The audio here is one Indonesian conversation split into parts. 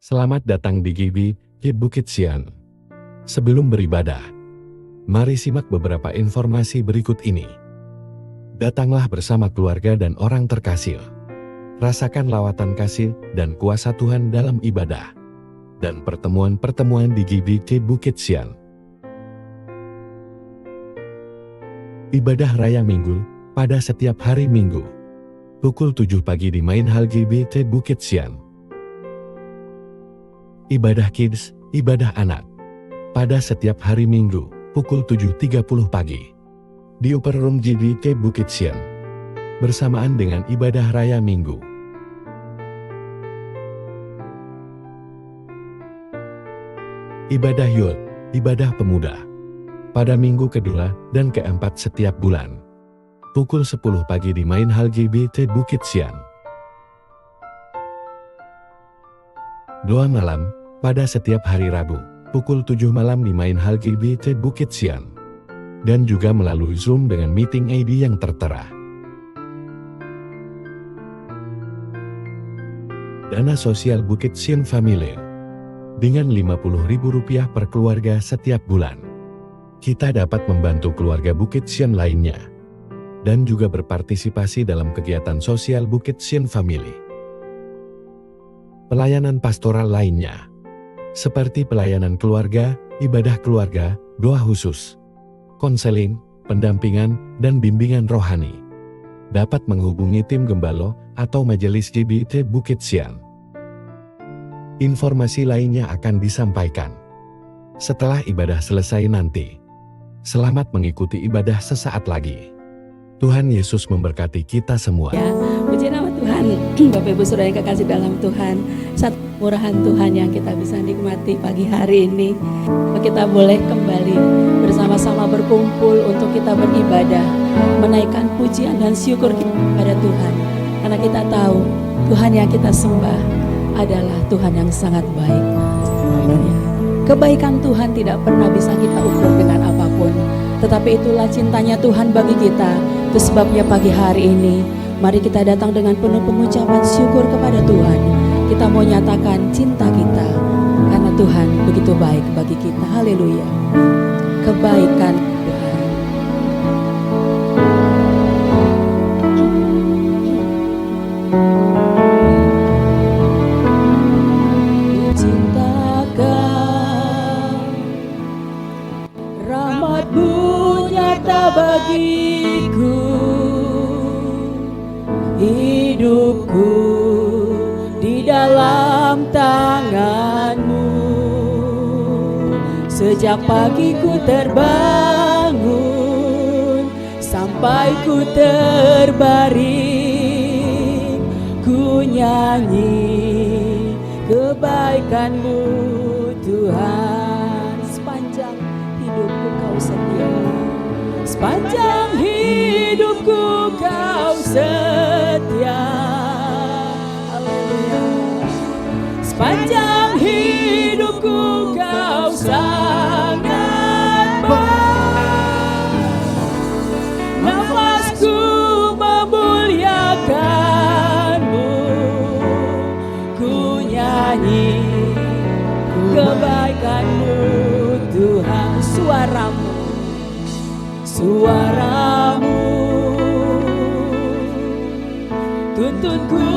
Selamat datang di GBI Bukit Sian. Sebelum beribadah, mari simak beberapa informasi berikut ini. Datanglah bersama keluarga dan orang terkasih. Rasakan lawatan kasih dan kuasa Tuhan dalam ibadah dan pertemuan-pertemuan di GBI Bukit Sian. Ibadah Raya Minggu pada setiap hari Minggu. Pukul 7 pagi di Main Hall GBI Bukit Sian. Ibadah Kids, ibadah anak. Pada setiap hari Minggu, pukul 7.30 pagi. Di Upper Room GBI Bukit Sian. Bersamaan dengan ibadah Raya Minggu. Ibadah Youth, ibadah pemuda. Pada minggu kedua dan keempat setiap bulan. Pukul 10 pagi di Main Hall GBI Bukit Sian. Doa malam, pada setiap hari Rabu, pukul 7 malam di Main Hall GBI Bukit Sian. Dan juga melalui Zoom dengan meeting ID yang tertera. Dana sosial Bukit Sian Family. Dengan Rp50.000 per keluarga setiap bulan. Kita dapat membantu keluarga Bukit Sian lainnya. Dan juga berpartisipasi dalam kegiatan sosial Bukit Sian Family. Pelayanan pastoral lainnya, seperti pelayanan keluarga, ibadah keluarga, doa khusus, konseling, pendampingan, dan bimbingan rohani. Dapat menghubungi tim Gembalo atau Majelis GBI Bukit Sian. Informasi lainnya akan disampaikan setelah ibadah selesai nanti. Selamat mengikuti ibadah sesaat lagi. Tuhan Yesus memberkati kita semua. Ya, puji nama Tuhan. Bapak Ibu Saudara yang kekasih dalam Tuhan, satu murahan Tuhan yang kita bisa nikmati pagi hari ini. Kita boleh kembali bersama-sama berkumpul untuk kita beribadah, menaikkan pujian dan syukur kita kepada Tuhan. Karena kita tahu Tuhan yang kita sembah adalah Tuhan yang sangat baik. Kebaikan Tuhan tidak pernah bisa kita ukur dengan apapun. Tetapi itulah cintanya Tuhan bagi kita. Itu sebabnya pagi hari ini, mari kita datang dengan penuh pengucapan syukur kepada Tuhan. Kita mau nyatakan cinta kita, karena Tuhan begitu baik bagi kita. Haleluya. Kebaikan Tuhan. Cintakan rahmat-Mu nyata bagiku. Hidupku di dalam tangan-Mu. Sejak pagi ku terbangun sampai ku terbaring, ku nyanyi kebaikan-Mu Tuhan. Sepanjang hidupku Kau setia, sepanjang hidupku Kau setia. Haleluya. Sepanjang hidupku Kau sangat baik. Nafasku memuliakan-Mu, ku nyanyi kebaikan-Mu Tuhan. Suaramu tuntunku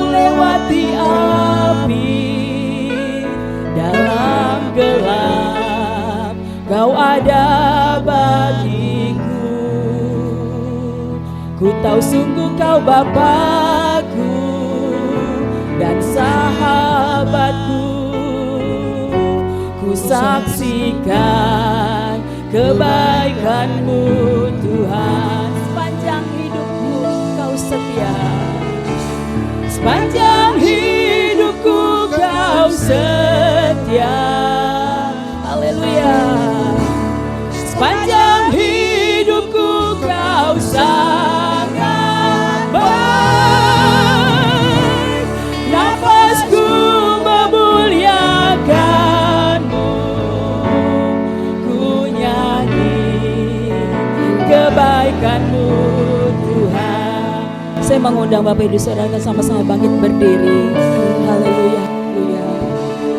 lewati api dalam gelap. Kau ada bagiku. Ku tahu sungguh Kau Bapakku dan sahabatku. Ku saksikan kebaikan-Mu Tuhan. Sepanjang hidupku Kau setia. Sepanjang hidupku Kau setia. Haleluya. Sepanjang hidupku Kau sangat baik. Nafasku memuliakan-Mu, ku nyanyi kebaikan-Mu Tuhan. Saya mengundang Bapak Ibu Saudara sama-sama bangkit berdiri. Haleluya, haleluya.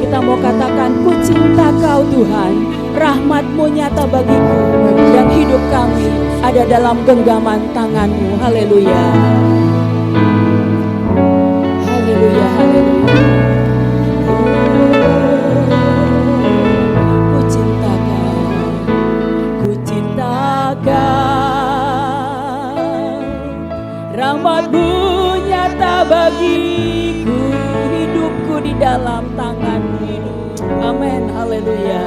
kita mau katakan, ku cinta Kau Tuhan, rahmat-Mu nyata bagiku, dan hidup kami ada dalam genggaman tangan-Mu. Haleluya. Haleluya, haleluya. Ku cinta Kau, ku cinta Kau, rahmat-Mu nyata bagiku, hidupku di dalam tangan-Mu. Amin, haleluya.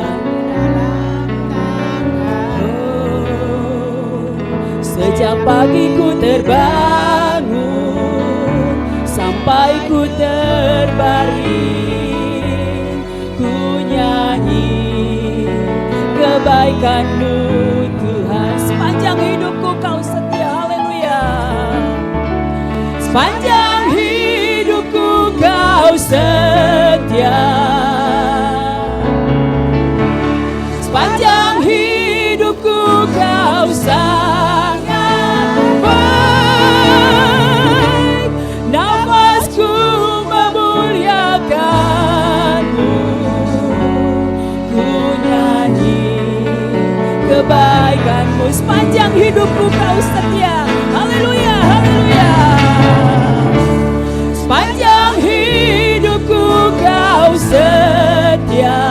Sejak pagi ku terbangun sampai ku terbaring, ku nyanyi kebaikan-Mu Tuhan. Sepanjang hidupku Kau setia, haleluya. Sepanjang hidupku Kau setia, sepanjang hidupku Kau sangat baik, nafasku memuliakan-Mu, ku nyanyi kebaikan-Mu. Sepanjang hidupku Kau setia, haleluya, haleluya. Sepanjang hidupku Kau setia,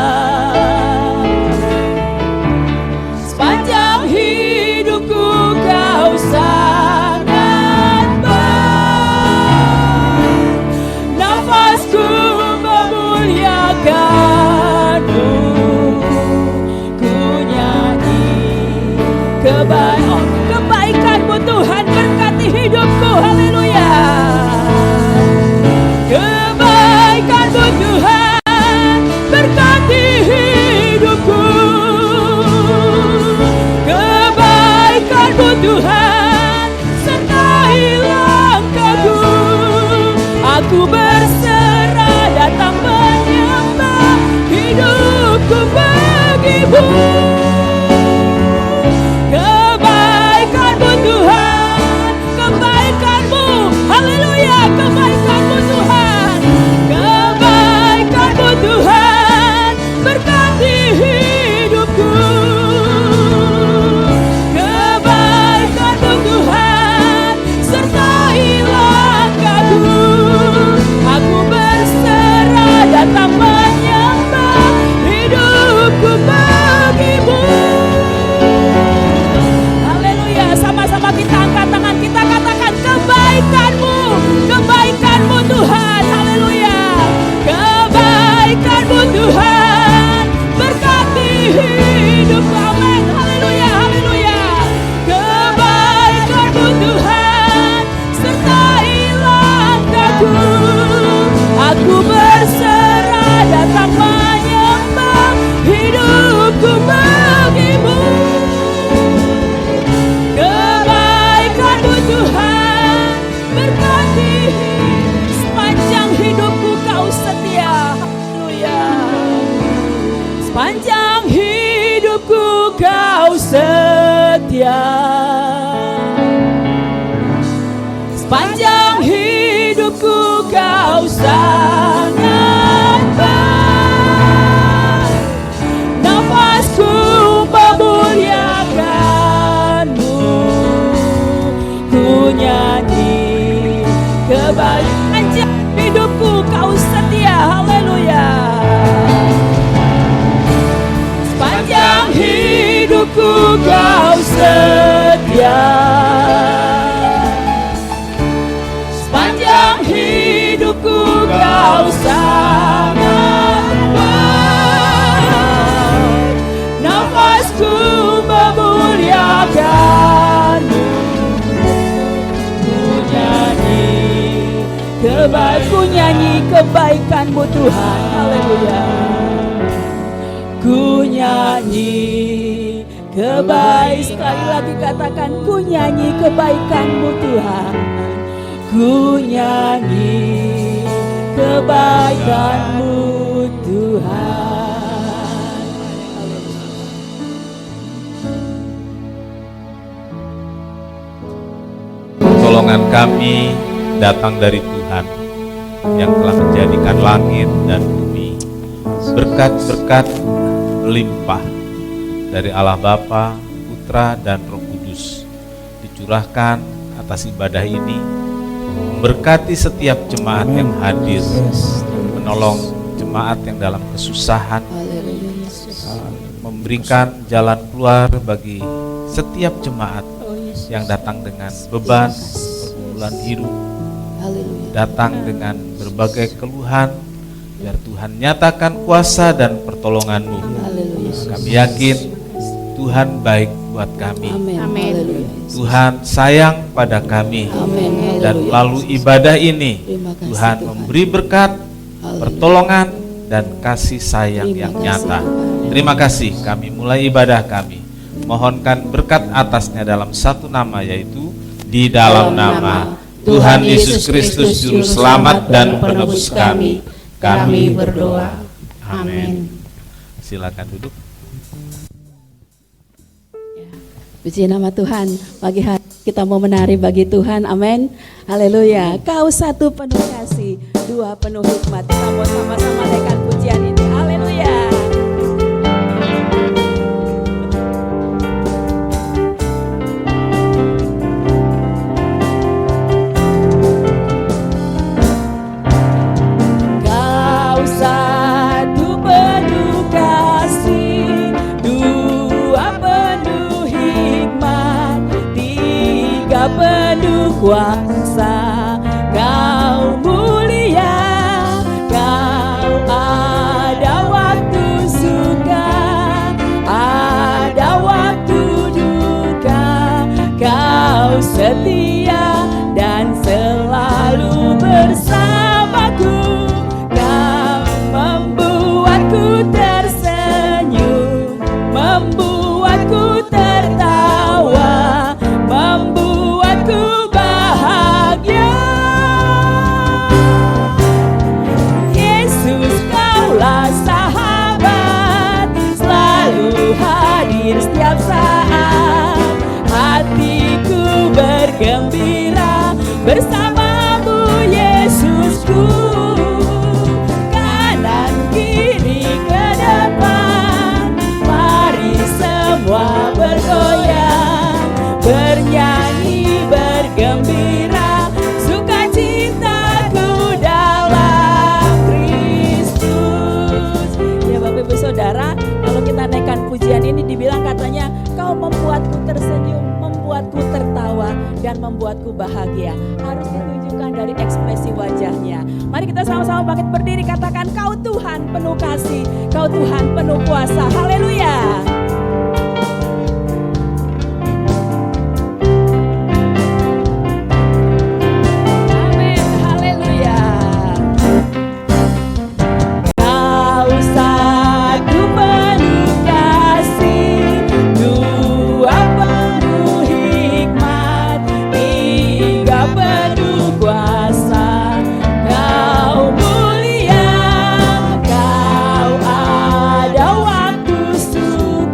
sepanjang hidupku Kau sangat baik, nafasku memuliakan-Mu, ku nyanyi kebaikan-Mu Tuhan, berkati hidupku, haleluya. Kebaikan-Mu Tuhan, berkati hidupku. Kebaikan-Mu Tuhan, sertai langkahku. Aku berserah, datang menyembah, hidupku bagi-Mu. Kebaikan-Mu Tuhan, kebaikan-Mu, haleluya, kebaikan-Mu Tuhan, kebaikan-Mu Tuhan, berkati hidupku. Kebaikan-Mu Tuhan, sertai langkahku. Aku berserah, datang menyembah, hidupku bagi-Mu. Haleluya, sama-sama kita angkat tangan, kita katakan kebaikan-Mu, kebaikan-Mu Tuhan, haleluya. Kebaikan-Mu Tuhan, berkati hidup kami, haleluya, haleluya. Kebaikan-Mu Tuhan, sertai langkahku. Aku berserah, datang menyembah, hidupku bagi-Mu. Kebaikan-Mu Tuhan, berkati sepanjang hidupku Kau setia, haleluya. Sepanjang hidupku Kau setia, sepanjang hidupku Kau sangat baik, nafasku memuliakan-Mu, ku nyanyi kebaikan hidupku Kau setia, haleluya. Sepanjang hidupku Kau setia, sepanjang hidupku Kau sangat baik, nafasku memuliakan-Mu, ku nyanyi kebaikan-Mu Tuhan, haleluya. Ku nyanyi sekali lagi katakan, ku nyanyi kebaikan-Mu Tuhan. Ku nyanyi kebaikan-Mu Tuhan. Pertolongan kami datang dari Tuhan yang telah menjadikan langit dan bumi. berkat-berkat melimpah dari Allah Bapa, Putra, dan Roh Kudus dicurahkan atas ibadah ini, memberkati setiap jemaat yang hadir, menolong jemaat yang dalam kesusahan, memberikan jalan keluar bagi setiap jemaat yang datang dengan beban, pergumulan hidup, datang dengan berbagai keluhan, biar Tuhan nyatakan kuasa dan pertolongan-Mu. Kami yakin Tuhan baik buat kami. Tuhan sayang pada kami. Dan melalui ibadah ini Tuhan memberi berkat, pertolongan, dan kasih sayang yang nyata. Terima kasih, kami mulai ibadah kami. Mohonkan berkat atasnya dalam satu nama, yaitu di dalam nama Tuhan Yesus Kristus Juru Selamat dan Penebus kami. Kami berdoa. Amin. Silakan duduk. Puji nama Tuhan, pagi hari kita mau menari bagi Tuhan, amin, haleluya. Kau satu penuh kasih, dua penuh hikmat, kita mau sama-sama naikkan pujian ini, haleluya. Kau satu penuh kasih, dua penuh hikmat, tiga penuh kuasa. Kau mulia, kau ada waktu suka, ada waktu duka. Kau setia dan selalu bersamaku. Kau membuatku tersenyum, membuatku tertawa, membuatku bahagia. Yesus, kaulah sahabat, selalu hadir setiap saat. Hatiku bergembira bersamamu, Yesusku. Kanan kiri ke depan, mari semua bergoyang, bernyanyi bergembira, sukacitaku dalam Kristus. Ya Bapak Ibu Saudara, kalau kita naikkan pujian ini dibilang katanya, kau membuatku tersenyum, membuatku tertawa, dan membuatku bahagia. Harus ditunjukkan dari ekspresi wajahnya. Mari kita sama-sama bangkit berdiri, katakan, kau Tuhan penuh kasih, kau Tuhan penuh kuasa, haleluya. Amin, haleluya. Kau satu penuh kasih, dua penuh hikmat, tiga penuh kuasa. Kau mulia, kau ada waktu suka.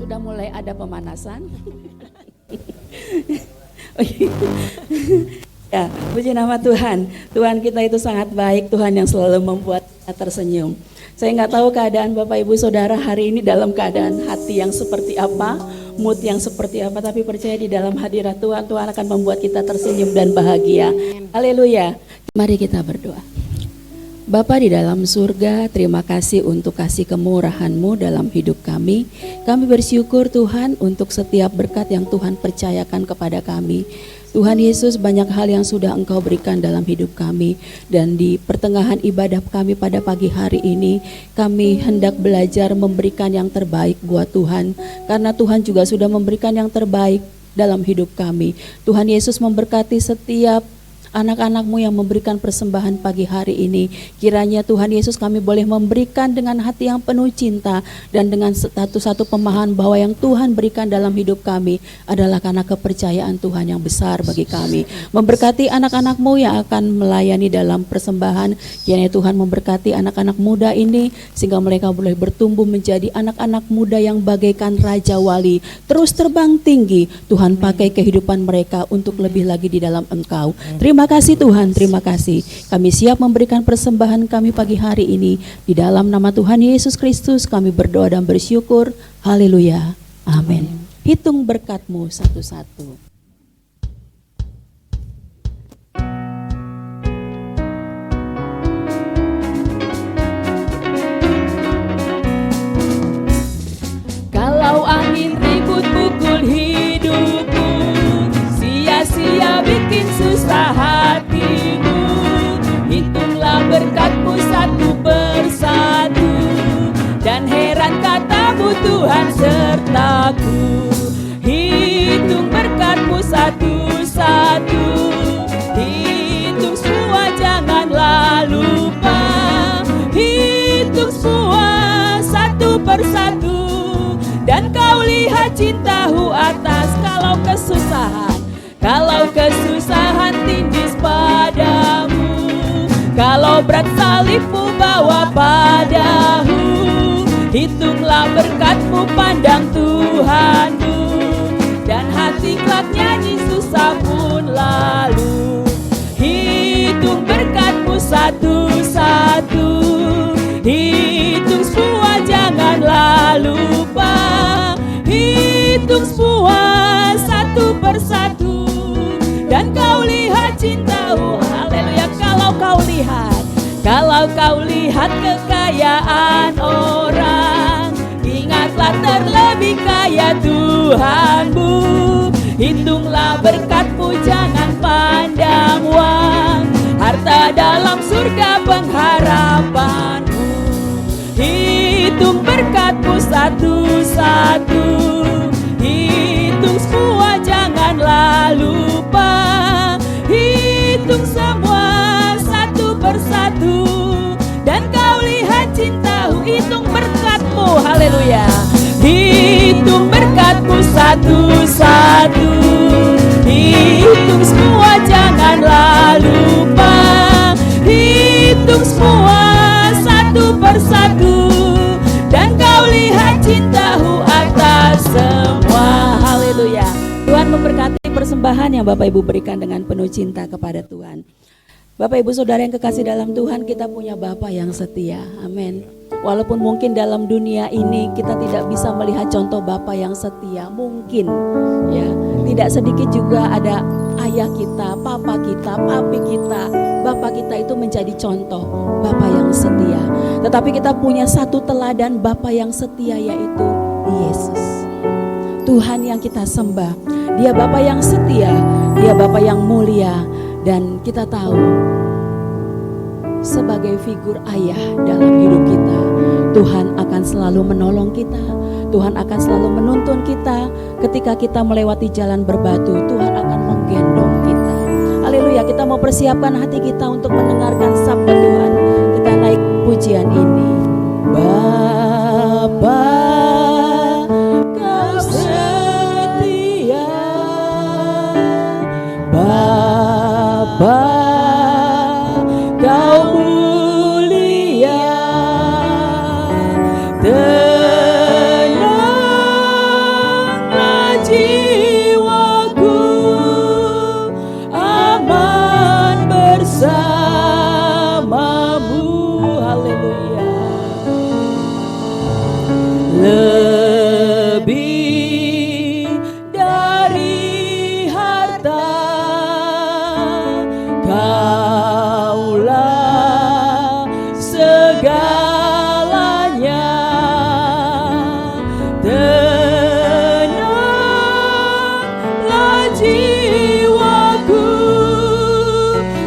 sudah mulai ada pemanasan. Ya, puji nama Tuhan. Tuhan kita itu sangat baik, Tuhan yang selalu membuat kita tersenyum. Saya nggak tahu keadaan Bapak Ibu Saudara hari ini dalam keadaan hati yang seperti apa, mood yang seperti apa, tapi percaya di dalam hadirat Tuhan, Tuhan akan membuat kita tersenyum dan bahagia. Haleluya. Mari kita berdoa. Bapa di dalam surga, terima kasih untuk kasih kemurahan-Mu dalam hidup kami. Kami bersyukur Tuhan untuk setiap berkat yang Tuhan percayakan kepada kami. Tuhan Yesus, banyak hal yang sudah Engkau berikan dalam hidup kami. Dan di pertengahan ibadah kami pada pagi hari ini, kami hendak belajar memberikan yang terbaik buat Tuhan. Karena Tuhan juga sudah memberikan yang terbaik dalam hidup kami. Tuhan Yesus memberkati setiap anak-anak-Mu yang memberikan persembahan pagi hari ini. Kiranya Tuhan Yesus kami boleh memberikan dengan hati yang penuh cinta dan dengan satu pemahaman bahwa yang Tuhan berikan dalam hidup kami adalah karena kepercayaan Tuhan yang besar bagi kami. Memberkati anak-anak-Mu yang akan melayani dalam persembahan. Kiranya Tuhan memberkati anak-anak muda ini sehingga mereka boleh bertumbuh menjadi anak-anak muda yang bagaikan Raja Wali, terus terbang tinggi. Tuhan pakai kehidupan mereka untuk lebih lagi di dalam Engkau. Terima kasih Tuhan, terima kasih. Kami siap memberikan persembahan kami pagi hari ini. Di dalam nama Tuhan Yesus Kristus kami berdoa dan bersyukur. Haleluya. Amin. Hitung berkat-Mu satu-satu. Kalau angin ribut pukul hidupku, sia-sia bikin susah hatimu, hitunglah berkat-Mu satu persatu, dan heran kata-Mu Tuhan sertaku. Hitung berkat-Mu satu-satu, hitung semua janganlah lupa, hitung semua satu persatu, dan kau lihat cinta-Hu atas kalau kesusahan. Kalau kesusahan tindis padamu, kalau berat salib-Mu bawa padahu, hitunglah berkat-Mu pandang Tuhan-Mu, dan hati kelak nyanyi susah pun lalu. Hitung berkat-Mu satu-satu, hitung semua janganlah lupa, hitung semua satu persatu, dan kau lihat cinta-Hu. Haleluya. Kalau kau lihat kekayaan orang, ingatlah terlebih kaya Tuhan-Mu. Hitunglah berkat-Mu jangan pandang uang, harta dalam surga pengharapan-Mu. Hitung berkat-Mu satu-satu, hitung semua janganlah lupa, hitung semua satu persatu, dan kau lihat cinta-Hu. Hitung berkat-Mu, haleluya. Hitung berkat-Mu satu-satu, hitung semua janganlah lupa, hitung semua satu persatu, dan kau lihat cinta-Hu atas semua. Haleluya. Tuhan memberkati persembahan yang Bapak Ibu berikan dengan penuh cinta kepada Tuhan. Bapak Ibu Saudara yang kekasih dalam Tuhan, kita punya Bapa yang setia. Amin. Walaupun mungkin dalam dunia ini kita tidak bisa melihat contoh Bapa yang setia, mungkin ya, tidak sedikit juga ada ayah kita, papa kita, papi kita, Bapa kita itu menjadi contoh Bapa yang setia. Tetapi kita punya satu teladan Bapa yang setia, yaitu Yesus. Tuhan yang kita sembah, Dia Bapa yang setia, Dia Bapa yang mulia. Dan kita tahu sebagai figur ayah dalam hidup kita, Tuhan akan selalu menolong kita, Tuhan akan selalu menuntun kita. Ketika kita melewati jalan berbatu, Tuhan akan menggendong kita. Haleluya. Kita mau persiapkan hati kita untuk mendengarkan sabda Tuhan. Kita naik pujian ini. Bapa, Kau setia, Bapa, Kau mulia, tenang lebih dari harta. Kaulah segalanya. Tenanglah jiwaku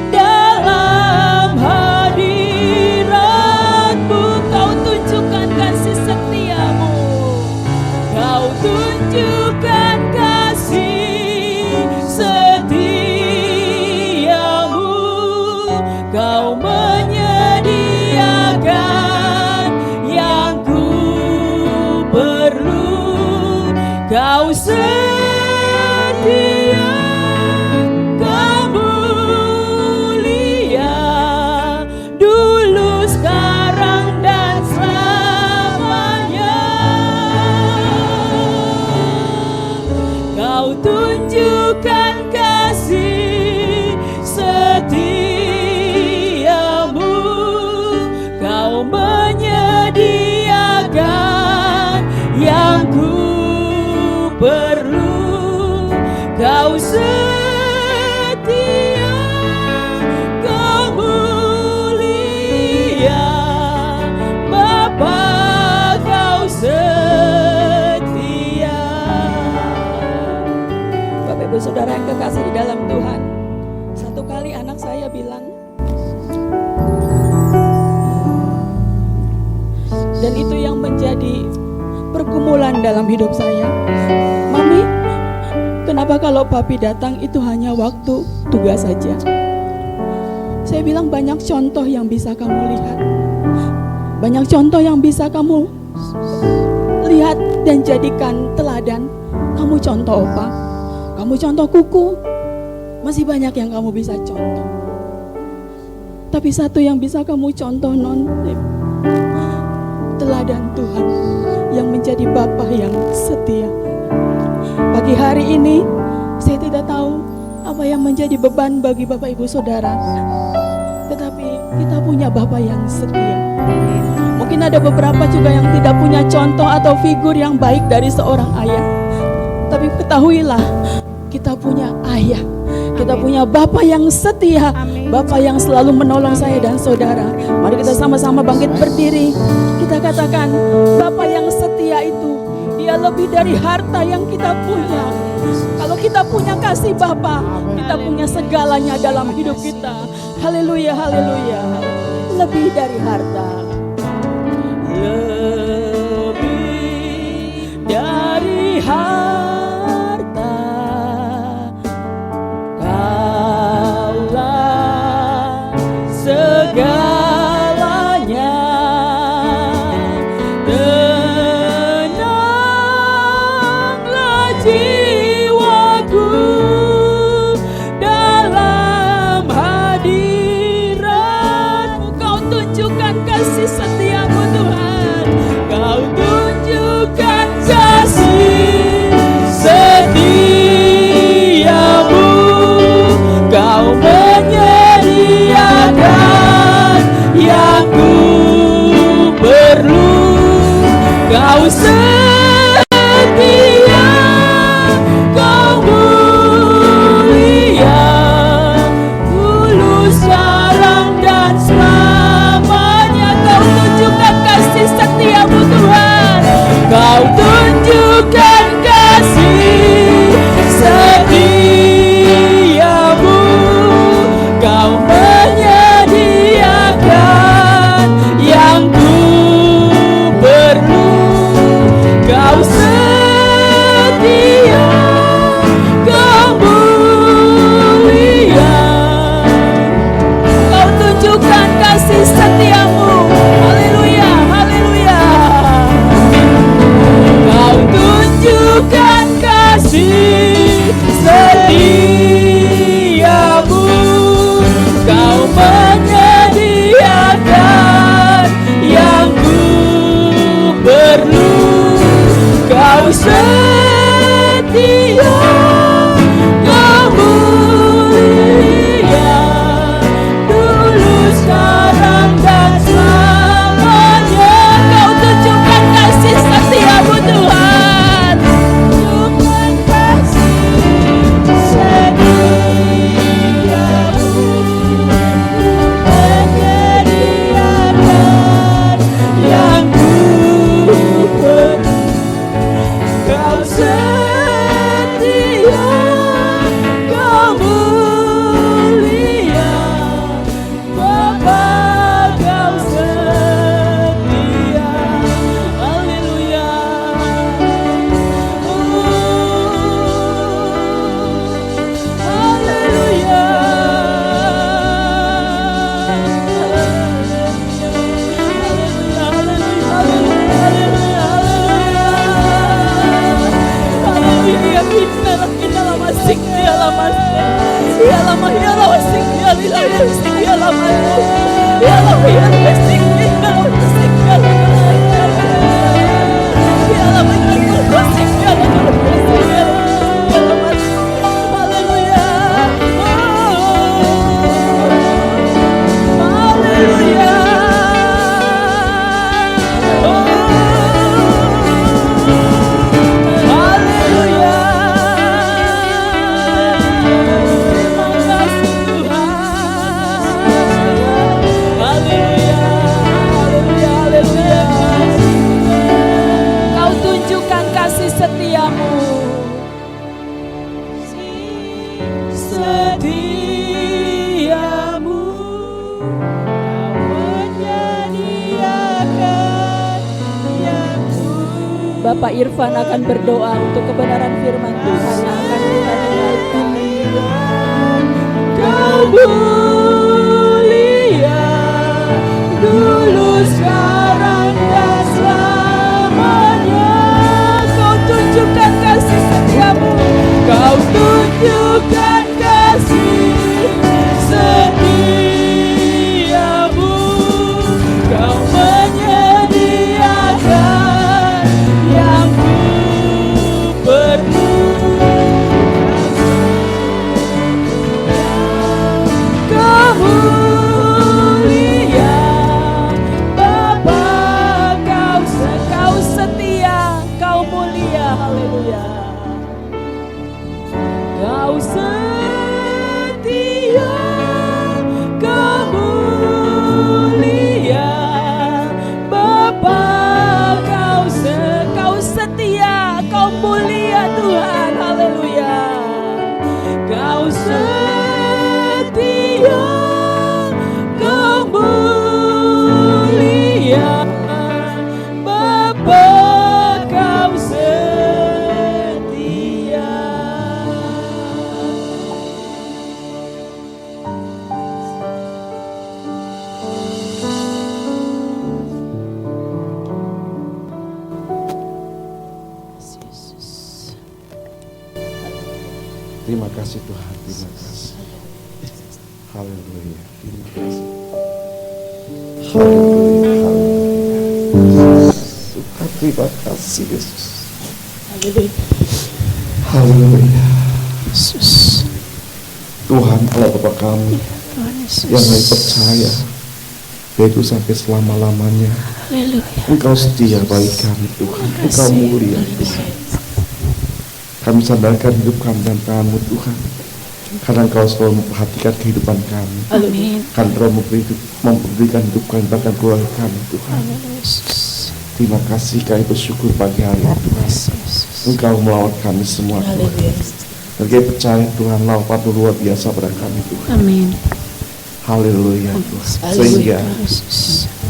dalam hadirat-Mu. Kau tunjukkan kasih setiamu. Kau tunjukkan kasih setiamu. Kau menyediakan yang ku perlu. Kau setia, Kau mulia, dulu, sekarang, dan selamanya. Kau tunjukkan kasih setiamu. Kau menyediakan yang ku perlu. Kau setia, Kau mulia, Bapa, Kau setia. Bapak Ibu Saudara yang kekasih di dalam Tuhan, satu kali anak saya bilang, dan itu yang menjadi pergumulan dalam hidup saya. Mami, kenapa kalau papi datang itu hanya waktu tugas saja? Saya bilang banyak contoh yang bisa kamu lihat. Banyak contoh yang bisa kamu lihat dan jadikan teladan. Kamu contoh opa, kamu contoh kuku. Masih banyak yang kamu bisa contoh. Tapi satu yang bisa kamu contoh, non, teladan Tuhan yang menjadi Bapa yang setia. Pagi hari ini saya tidak tahu apa yang menjadi beban bagi Bapak Ibu Saudara, tetapi kita punya Bapa yang setia. Mungkin ada beberapa juga yang tidak punya contoh atau figur yang baik dari seorang ayah, tapi ketahuilah kita punya ayah, kita punya Bapa yang setia, Bapa yang selalu menolong saya dan saudara. Mari kita sama-sama bangkit berdiri. Kita katakan, Bapa yang setia itu, Dia lebih dari harta yang kita punya. Kalau kita punya kasih Bapa, kita punya segalanya dalam hidup kita. Haleluya, haleluya. Lebih dari harta. Lebih dari harta. Kaulah segalanya. Setiamu Tuhan, Kau tunjukkan kasih setiamu. Kau menyediakan yang ku perlu. Kau setia, Kau mulia, dulu, sekarang, dan selamanya. Kau tunjukkan kasih setiamu Tuhan. Kau tunjukkan kasih setiamu. Kau menyediakan yang ku perlu. Bapak Irfan akan berdoa untuk kebenaran firman Tuhan yang akan kita dengarkan. Kau mulia dulu, sekarang dan selamanya. Kau tunjukkan kasih setiamu, kau tunjukkan kasih setiamu, kau menyediakan yang ku perlu. Kau mulia Bapa, kau setia, kau mulia, haleluya. Kau setia, kau mulia Bapa, kau setia, kau mulia Tuhan, haleluya. Kau setia, kau mulia Bapa, kau setia. Terima kasih Tuhan, terima kasih. Haleluya, terima kasih. Haleluya, haleluya. Tuhan, terima kasih Yesus. Haleluya. Yesus. Tuhan Allah Bapa kami yang kami percaya yaitu sampai selama-lamanya. Engkau setia bagi kami Tuhan, Engkau mulia Tuhan. Kami sandarkan hidup kami dan tangan-Mu Tuhan, karena Engkau selalu memperhatikan kehidupan kami. Amin. Karena Engkau memberikan hidup kami bahkan keluarga kami Tuhan. Terima kasih, kami bersyukur pagi hari ini Tuhan. Engkau melawat kami semua Tuhan. Dan kami percaya Tuhan lawat luar biasa pada kami Tuhan. Amin. Haleluya Tuhan. Sehingga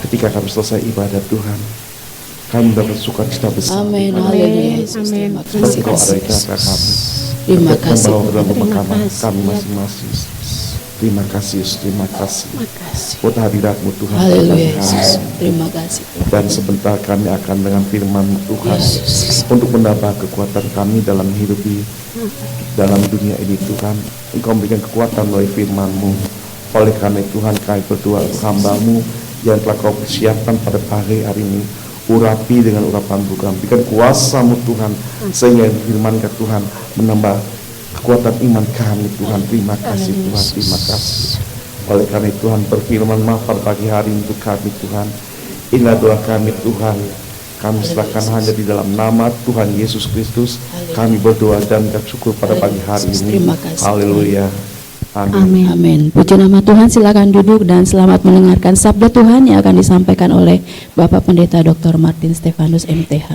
ketika kami selesai ibadah Tuhan, kami dapat sukacita besar. Amin. Haleluya. Amin. Sebab Engkau ada di tengah kami. Terima kasih. Membawa ke dalam pemakaman kami masing-masing. Terima kasih Yesus, terima kasih. Buat hadirat-Mu Tuhan. Haleluya Yesus. Terima kasih. Dan sebentar kami akan dengan firman Tuhan untuk menambah kekuatan kami dalam hidup di dalam dunia ini Tuhan. Engkau memberikan kekuatan melalui firman-Mu. Oleh karena Tuhan kami berdoa untuk hamba-Mu yang telah Kau persiapkan pada pagi hari ini. Urapi dengan urapan-Mu, berikan kuasa-Mu Tuhan, sehingga firman ke Tuhan menambah kekuatan iman kami Tuhan. Terima kasih Tuhan, terima kasih. Oleh karena Tuhan berfirman pada pagi hari ini untuk kami Tuhan. Inilah doa kami Tuhan. Kami serahkan hanya di dalam nama Tuhan Yesus Kristus. Kami berdoa dan bersyukur pada pagi hari ini. Haleluya. Amin. Amin. Puji nama Tuhan, silakan duduk dan selamat mendengarkan sabda Tuhan yang akan disampaikan oleh Bapak Pendeta Dr. Martin Stefanus MTH.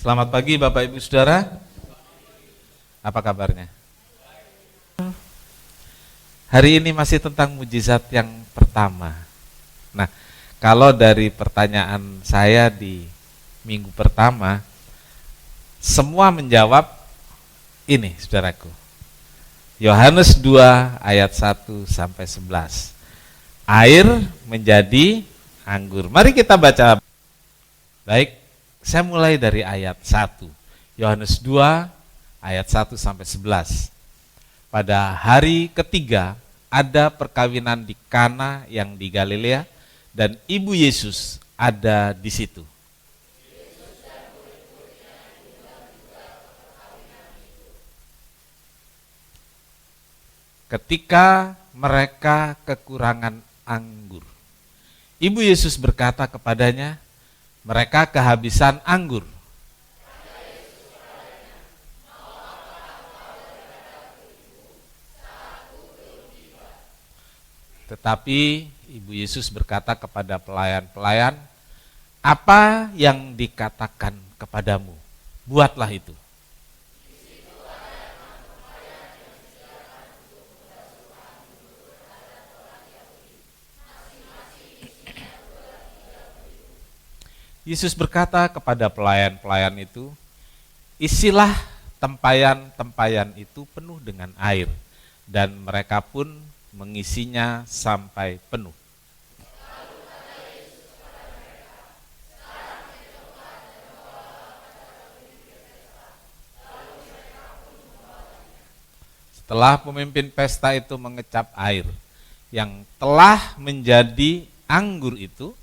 Selamat pagi Bapak Ibu Saudara. Apa kabarnya? Hari ini masih tentang mujizat yang pertama. Nah, kalau dari pertanyaan saya di minggu pertama, semua menjawab ini, saudaraku. Yohanes 2 ayat 1 sampai 11. Air menjadi anggur. Mari kita baca. Baik, saya mulai dari ayat 1. Yohanes 2 ayat 1 sampai 11. Pada hari ketiga ada perkawinan di Kana yang di Galilea dan ibu Yesus ada di situ. Ketika mereka kekurangan anggur, ibu Yesus berkata kepadanya, mereka kehabisan anggur. Tetapi ibu Yesus berkata kepada pelayan-pelayan, apa yang dikatakan kepadamu, buatlah itu. Yesus berkata kepada pelayan-pelayan itu, isilah tempayan-tempayan itu penuh dengan air, dan mereka pun mengisinya sampai penuh. Setelah pemimpin pesta itu mengecap air yang telah menjadi anggur itu,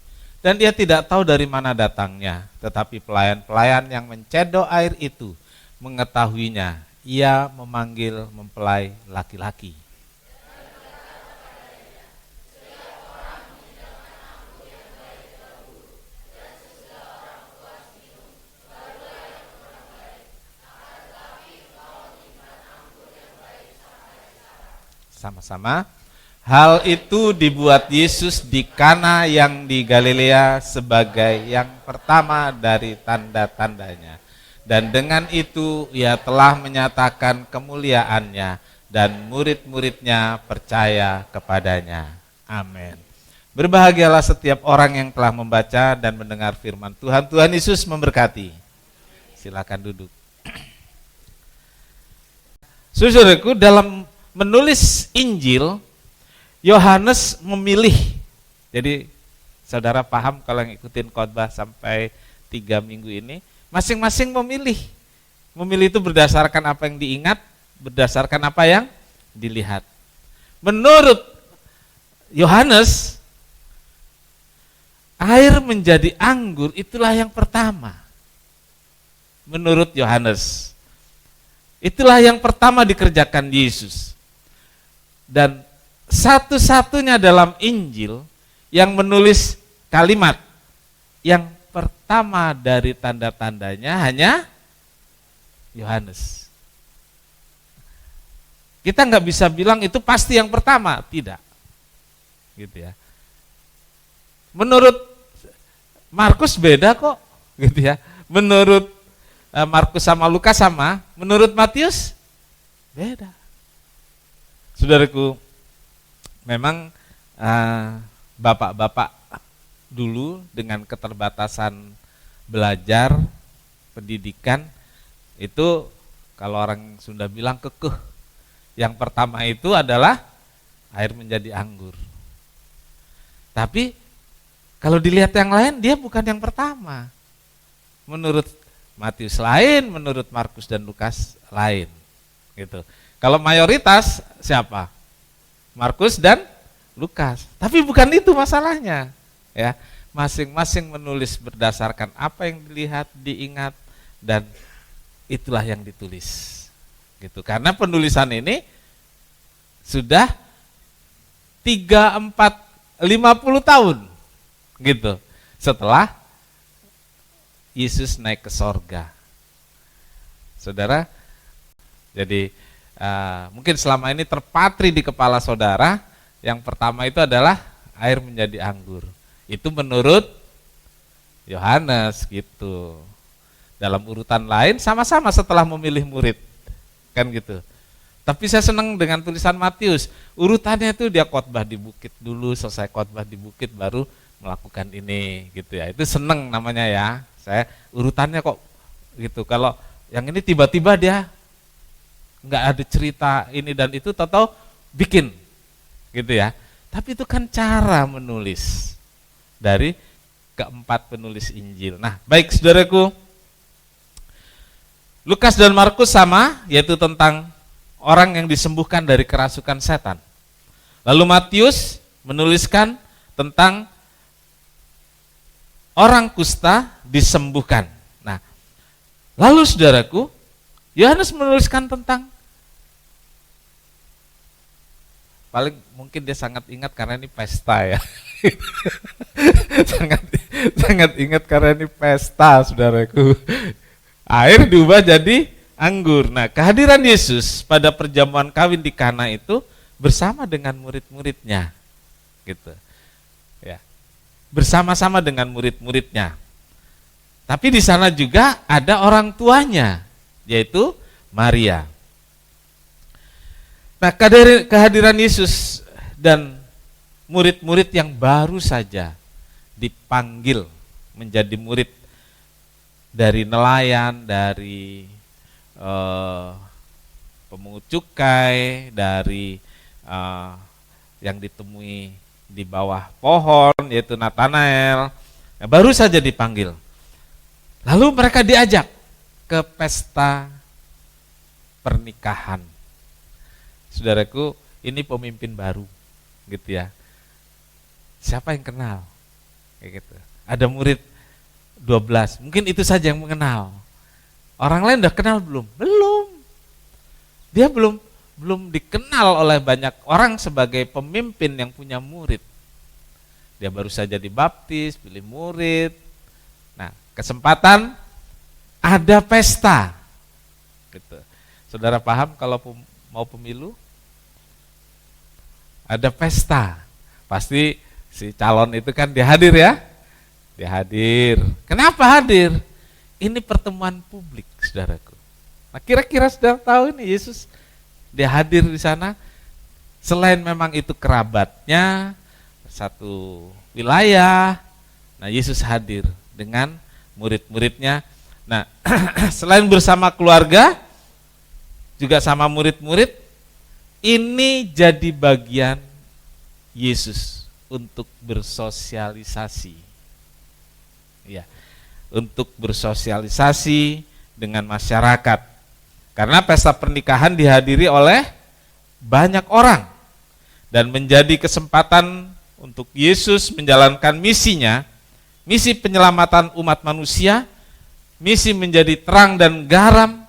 dan dia tidak tahu dari mana datangnya, tetapi pelayan-pelayan yang mencedok air itu mengetahuinya, ia memanggil mempelai laki-laki. Sama-sama. Hal itu dibuat Yesus di Kana yang di Galilea sebagai yang pertama dari tanda-tandanya. Dan dengan itu ia telah menyatakan kemuliaannya dan murid-muridnya percaya kepadanya. Amin. Berbahagialah setiap orang yang telah membaca dan mendengar firman Tuhan. Tuhan Yesus memberkati. Silakan duduk. Saudaraku, dalam menulis Injil, Yohanes memilih. Jadi saudara paham kalau yang ikutin khotbah sampai 3 minggu ini, masing-masing memilih. Memilih itu berdasarkan apa yang diingat, berdasarkan apa yang dilihat. Menurut Yohanes, air menjadi anggur itulah yang pertama. Menurut Yohanes, itulah yang pertama dikerjakan Yesus. Dan satu-satunya dalam Injil yang menulis kalimat yang pertama dari tanda-tandanya hanya Yohanes. Kita nggak bisa bilang itu pasti yang pertama, tidak. Gitu ya. Menurut Markus beda kok, gitu ya. Menurut Markus sama Lukas sama, menurut Matius beda. Saudaraku, memang bapak-bapak dulu dengan keterbatasan belajar, pendidikan, itu kalau orang Sunda bilang kekeh. Yang pertama itu adalah air menjadi anggur. Tapi kalau dilihat yang lain, dia bukan yang pertama. Menurut Matius lain, menurut Markus dan Lukas lain. Gitu. Kalau mayoritas siapa? Markus dan Lukas. Tapi bukan itu masalahnya, ya. Masing-masing menulis berdasarkan apa yang dilihat, diingat, dan itulah yang ditulis. Gitu. Karena penulisan ini sudah 50 tahun, gitu. Setelah Yesus naik ke sorga. Saudara, jadi mungkin selama ini terpatri di kepala saudara, yang pertama itu adalah air menjadi anggur. Itu menurut Yohanes, gitu. Dalam urutan lain sama-sama setelah memilih murid, kan gitu. Tapi saya senang dengan tulisan Matius. Urutannya itu dia khotbah di bukit dulu, selesai khotbah di bukit baru melakukan ini, gitu ya. Itu senang namanya ya. Saya urutannya kok gitu. Kalau yang ini tiba-tiba dia nggak ada cerita ini dan itu, tahu-tahu bikin, gitu ya. Tapi itu kan cara menulis dari keempat penulis Injil. Nah, baik saudaraku, Lukas dan Markus sama, yaitu tentang orang yang disembuhkan dari kerasukan setan. Lalu Matius menuliskan tentang orang kusta disembuhkan. Nah, lalu saudaraku, Yohanes menuliskan tentang, paling mungkin dia sangat ingat karena ini pesta ya. sangat ingat karena ini pesta, saudaraku. Air diubah jadi anggur. Nah, kehadiran Yesus pada perjamuan kawin di Kana itu bersama dengan murid-muridnya, gitu. Ya, bersama-sama dengan murid-muridnya. Tapi di sana juga ada orang tuanya, yaitu Maria. Nah, kehadiran Yesus dan murid-murid yang baru saja dipanggil menjadi murid dari nelayan, dari pemungut cukai, dari yang ditemui di bawah pohon, yaitu Natanael, baru saja dipanggil. Lalu mereka diajak ke pesta pernikahan. Saudaraku, ini pemimpin baru, gitu ya. Siapa yang kenal? Kayak gitu. Ada murid 12, mungkin itu saja yang mengenal. Orang lain udah kenal belum? Belum. Dia belum dikenal oleh banyak orang sebagai pemimpin yang punya murid. Dia baru saja dibaptis, pilih murid. Nah, kesempatan ada pesta. Gitu. Saudara paham kalau mau pemilu? Ada pesta. Pasti si calon itu kan dia hadir ya. Dia hadir. Kenapa hadir? Ini pertemuan publik, saudaraku. Nah, kira-kira saudara tahu ini Yesus dia hadir di sana. Selain memang itu kerabatnya, satu wilayah. Nah, Yesus hadir dengan murid-muridnya. Nah, selain bersama keluarga, juga sama murid-murid, ini jadi bagian Yesus untuk bersosialisasi. Ya, untuk bersosialisasi dengan masyarakat. Karena pesta pernikahan dihadiri oleh banyak orang dan menjadi kesempatan untuk Yesus menjalankan misinya, misi penyelamatan umat manusia, misi menjadi terang dan garam,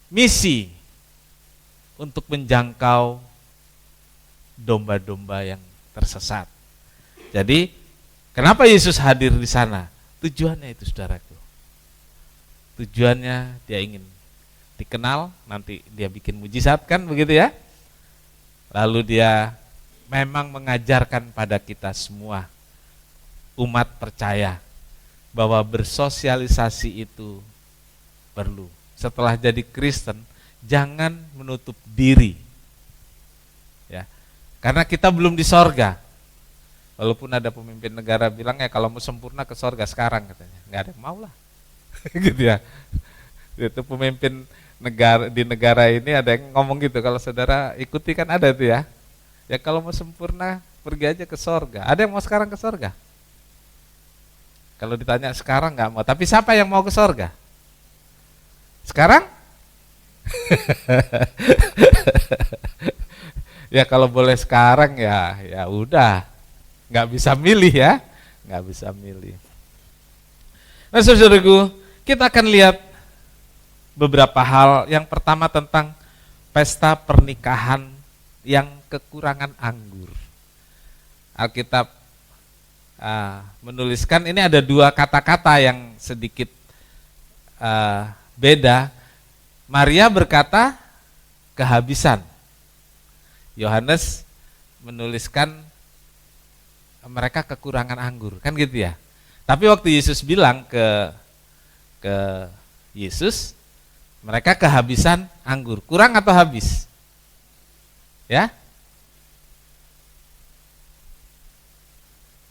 misi untuk menjangkau domba-domba yang tersesat. Jadi, kenapa Yesus hadir di sana? Tujuannya itu, saudaraku. Tujuannya dia ingin dikenal, nanti dia bikin mujizat kan begitu ya. Lalu dia memang mengajarkan pada kita semua umat percaya bahwa bersosialisasi itu perlu. Setelah jadi Kristen, jangan menutup diri. Ya. Karena kita belum di sorga. Walaupun ada pemimpin negara bilang ya kalau mau sempurna ke sorga sekarang katanya. Nggak ada yang mau lah. Gitu ya. Itu pemimpin negara di negara ini ada yang ngomong gitu, kalau saudara ikuti kan ada tuh ya. Ya kalau mau sempurna pergi aja ke sorga. Ada yang mau sekarang ke sorga? Kalau ditanya sekarang nggak mau, tapi siapa yang mau ke sorga? Sekarang? Ya kalau boleh sekarang ya udah, nggak bisa milih ya, nggak bisa milih. Nah saudaraku, kita akan lihat beberapa hal. Yang pertama tentang pesta pernikahan yang kekurangan anggur. Alkitab menuliskan ini ada dua kata-kata yang sedikit beda. Maria berkata kehabisan. Yohanes menuliskan mereka kekurangan anggur, kan gitu ya. Tapi waktu Yesus bilang ke Yesus, mereka kehabisan anggur. Kurang atau habis? Ya?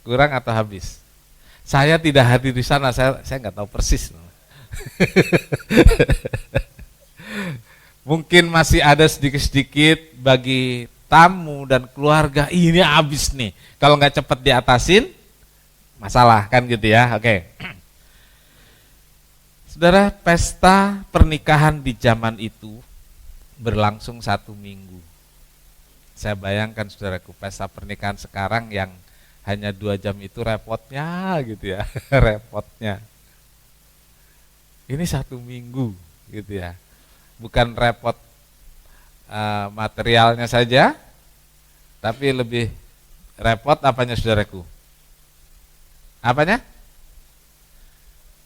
Kurang atau habis? Saya tidak hadir di sana, saya nggak tahu persis. Mungkin masih ada sedikit-sedikit bagi tamu dan keluarga, ini habis nih. Kalau nggak cepat diatasin, masalah kan gitu ya. Oke. Saudara, pesta pernikahan di zaman itu berlangsung 1 minggu. Saya bayangkan saudaraku, pesta pernikahan sekarang yang hanya 2 jam itu repotnya gitu ya, repotnya. Ini 1 minggu gitu ya, bukan repot materialnya saja, tapi lebih repot apanya saudaraku? Apanya?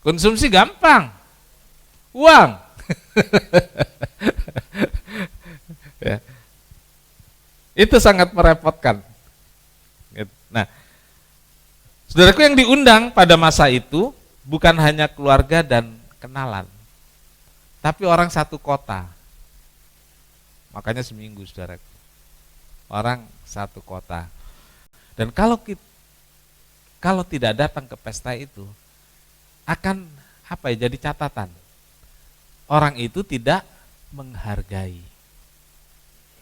Konsumsi gampang, uang. Ya. Itu sangat merepotkan. Nah, saudaraku, yang diundang pada masa itu bukan hanya keluarga dan kenalan, tapi orang satu kota. Makanya seminggu, saudaraku. Orang satu kota. Dan kalau tidak datang ke pesta itu, akan jadi catatan. Orang itu tidak menghargai.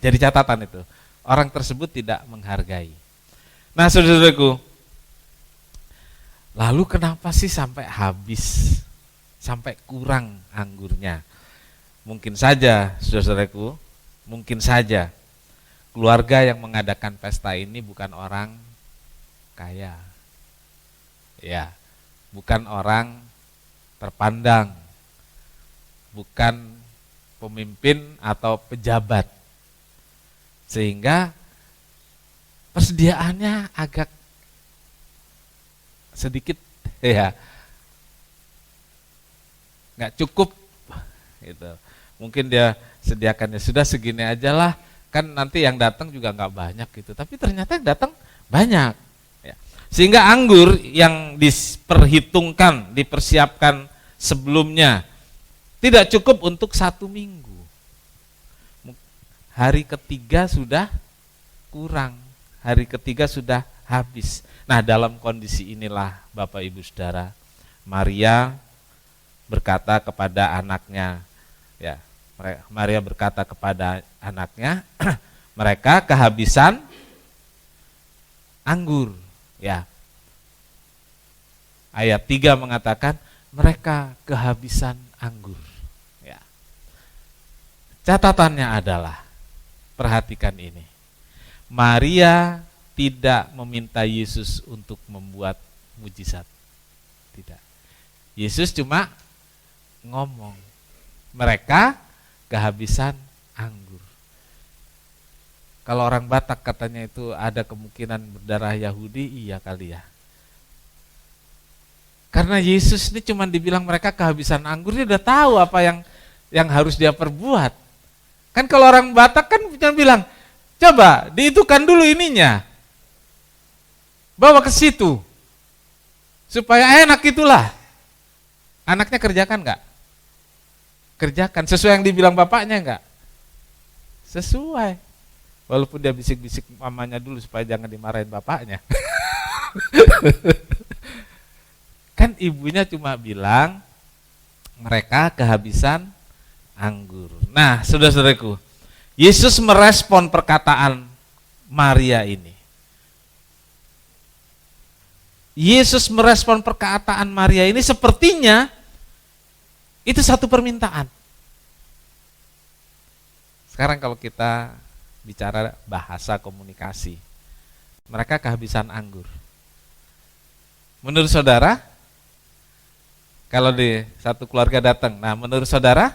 Jadi catatan itu. Orang tersebut tidak menghargai. Nah, saudaraku, lalu kenapa sih sampai habis, sampai kurang anggurnya? Mungkin saja, saudaraku, mungkin saja keluarga yang mengadakan pesta ini bukan orang kaya. Ya, bukan orang terpandang, bukan pemimpin atau pejabat. Sehingga persediaannya agak sedikit ya nggak cukup gitu. Mungkin dia sediakannya sudah segini aja lah, kan nanti yang datang juga nggak banyak gitu. Tapi ternyata yang datang banyak ya. Sehingga anggur yang diperhitungkan, dipersiapkan sebelumnya tidak cukup untuk 1 minggu. Hari ketiga sudah kurang, hari ketiga sudah habis. Nah, dalam kondisi inilah Bapak Ibu Saudara, Maria berkata kepada anaknya, ya, Maria berkata kepada anaknya, mereka kehabisan anggur, ya. Ayat 3 mengatakan mereka kehabisan anggur, ya. Catatannya adalah, perhatikan ini. Maria tidak meminta Yesus untuk membuat mujizat. Tidak. Yesus cuma ngomong, mereka kehabisan anggur. Kalau orang Batak katanya itu ada kemungkinan berdarah Yahudi, iya kali ya. Karena Yesus ini cuma dibilang mereka kehabisan anggur, dia udah tahu apa yang harus dia perbuat. Kan kalau orang Batak kan cuma bilang, coba dihitungkan dulu ininya, bawa ke situ, supaya enak itulah. Anaknya kerjakan nggak? Kerjakan, sesuai yang dibilang bapaknya nggak? Sesuai. Walaupun dia bisik-bisik mamanya dulu supaya jangan dimarahin bapaknya. Kan ibunya cuma bilang, mereka kehabisan anggur. Nah, saudara-saudaraku, Yesus merespon perkataan Maria ini. Yesus merespon perkataan Maria ini sepertinya itu satu permintaan. Sekarang kalau kita bicara bahasa komunikasi, mereka kehabisan anggur. Menurut saudara, kalau di satu keluarga datang, nah menurut saudara,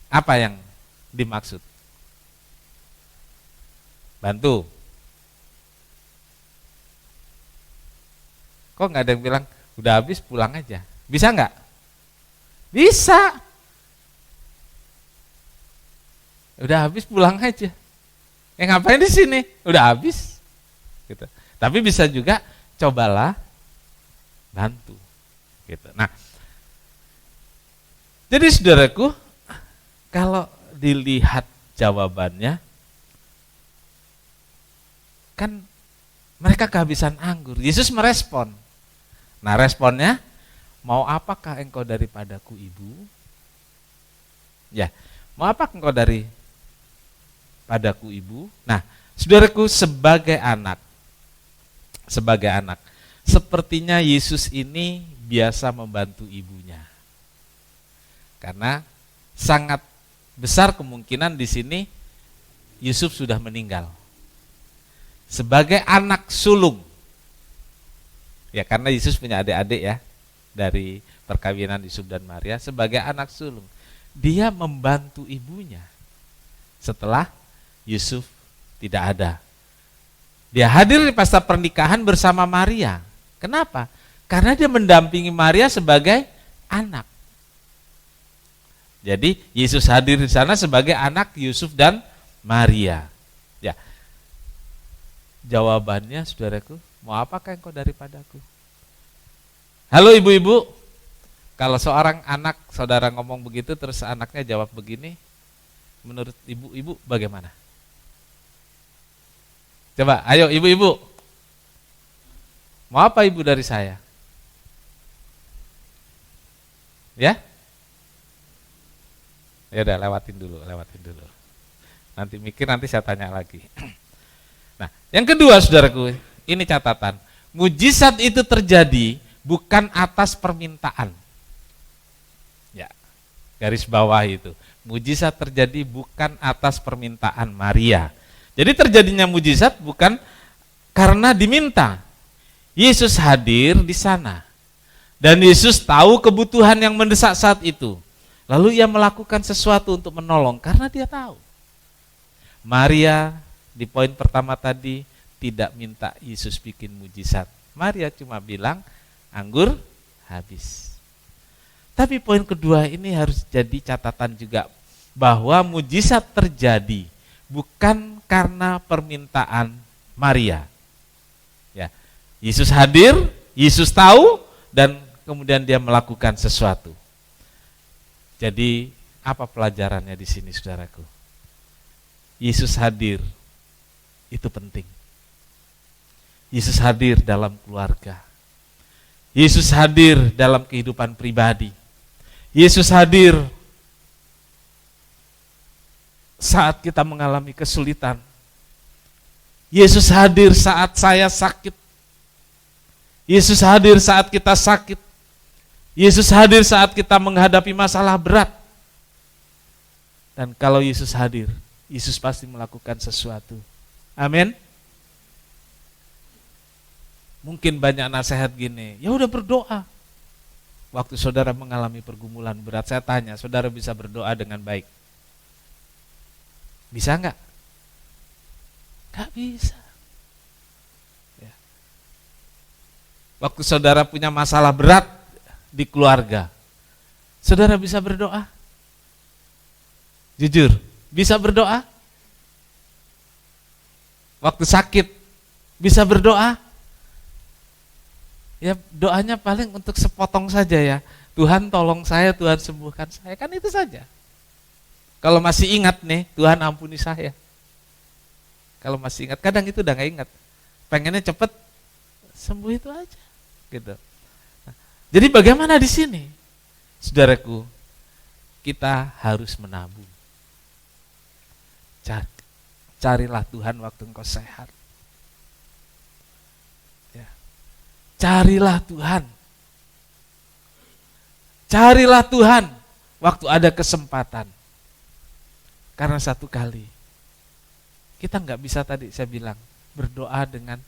apa yang dimaksud? Bantu. Kok nggak ada yang bilang, udah habis pulang aja? Bisa nggak? Bisa. Udah habis pulang aja. Ngapain di sini? Udah habis. Gitu. Tapi bisa juga, cobalah bantu. Gitu. Nah, jadi saudaraku, kalau dilihat jawabannya, kan mereka kehabisan anggur. Yesus merespon. Nah, responnya, mau apakah engkau daripadaku, Ibu? Ya, mau apa engkau daripadaku, Ibu? Nah, saudaraku, sebagai anak, sepertinya Yesus ini biasa membantu ibunya. Karena sangat besar kemungkinan di sini Yusuf sudah meninggal. Sebagai anak sulung. Ya, karena Yesus punya adik-adik ya, dari perkawinan Yusuf dan Maria. Sebagai anak sulung, dia membantu ibunya setelah Yusuf tidak ada. Dia hadir di pesta pernikahan bersama Maria. Kenapa? Karena dia mendampingi Maria sebagai anak. Jadi Yesus hadir di sana sebagai anak Yusuf dan Maria. Ya. Jawabannya, saudaraku, mau apakah engkau daripadaku? Halo ibu-ibu, kalau seorang anak saudara ngomong begitu terus anaknya jawab begini, menurut ibu-ibu bagaimana? Coba, ayo ibu-ibu, mau apa ibu dari saya? Ya? Ya udah, lewatin dulu. Nanti mikir, nanti saya tanya lagi. Nah, yang kedua saudaraku, ini catatan. Mujizat itu terjadi bukan atas permintaan. Ya, garis bawah itu. Mujizat terjadi bukan atas permintaan Maria. Jadi terjadinya mujizat bukan karena diminta. Yesus hadir di sana. Dan Yesus tahu kebutuhan yang mendesak saat itu. Lalu ia melakukan sesuatu untuk menolong karena dia tahu. Maria di poin pertama tadi tidak minta Yesus bikin mujizat. Maria cuma bilang anggur habis. Tapi poin kedua ini harus jadi catatan juga bahwa mujizat terjadi bukan karena permintaan Maria. Ya, Yesus hadir, Yesus tahu dan kemudian dia melakukan sesuatu. Jadi apa pelajarannya di sini saudaraku? Yesus hadir itu penting. Yesus hadir dalam keluarga. Yesus hadir dalam kehidupan pribadi. Yesus hadir saat kita mengalami kesulitan. Yesus hadir saat saya sakit. Yesus hadir saat kita sakit. Yesus hadir saat kita menghadapi masalah berat. Dan kalau Yesus hadir, Yesus pasti melakukan sesuatu. Amin. Mungkin banyak nasihat gini, ya udah berdoa. Waktu saudara mengalami pergumulan berat, saya tanya, saudara bisa berdoa dengan baik? Bisa enggak? Enggak bisa. Ya. Waktu saudara punya masalah berat di keluarga, saudara bisa berdoa? Jujur, bisa berdoa? Waktu sakit, bisa berdoa? Ya doanya paling untuk sepotong saja ya. Tuhan tolong saya, Tuhan sembuhkan saya. Kan itu saja. Kalau masih ingat nih, Tuhan ampuni saya. Kalau masih ingat, kadang itu udah gak ingat. Pengennya cepet sembuh itu aja. Gitu. Nah, jadi bagaimana di sini? Saudaraku, kita harus menabung. Carilah Tuhan waktu engkau sehat. Ya. Carilah Tuhan. Carilah Tuhan waktu ada kesempatan. Karena satu kali kita nggak bisa tadi saya bilang berdoa dengan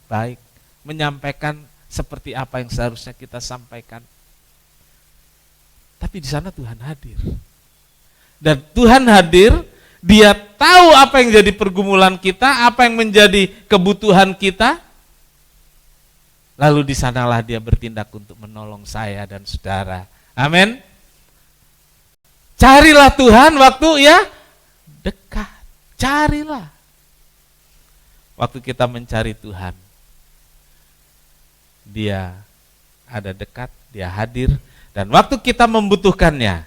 baik, menyampaikan seperti apa yang seharusnya kita sampaikan. Tapi di sana Tuhan hadir. Dan Tuhan hadir, Dia tahu apa yang jadi pergumulan kita, apa yang menjadi kebutuhan kita. Lalu di sanalah Dia bertindak untuk menolong saya dan saudara. Amin. Carilah Tuhan waktu ya dekat. Carilah. Waktu kita mencari Tuhan, Dia ada dekat, Dia hadir. Dan waktu kita membutuhkannya,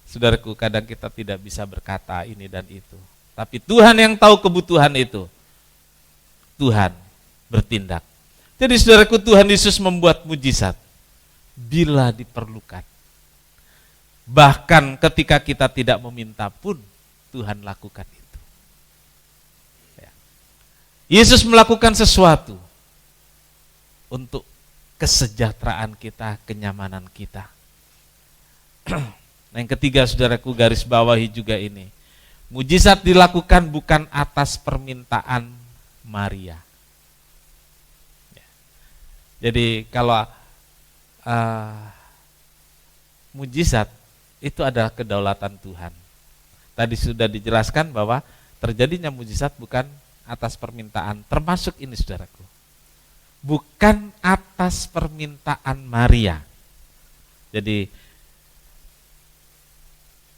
saudaraku, kadang kita tidak bisa berkata ini dan itu. Tapi Tuhan yang tahu kebutuhan itu, Tuhan bertindak. Jadi saudaraku, Tuhan Yesus membuat mujizat bila diperlukan. Bahkan ketika kita tidak meminta pun, Tuhan lakukan itu. Ya. Yesus melakukan sesuatu untuk kesejahteraan kita, kenyamanan kita. Nah, yang ketiga, saudaraku, garis bawahi juga ini. Mujizat dilakukan bukan atas permintaan Maria. Jadi kalau mujizat itu adalah kedaulatan Tuhan. Tadi sudah dijelaskan bahwa terjadinya mujizat bukan atas permintaan, termasuk ini, saudaraku. Bukan atas permintaan Maria. Jadi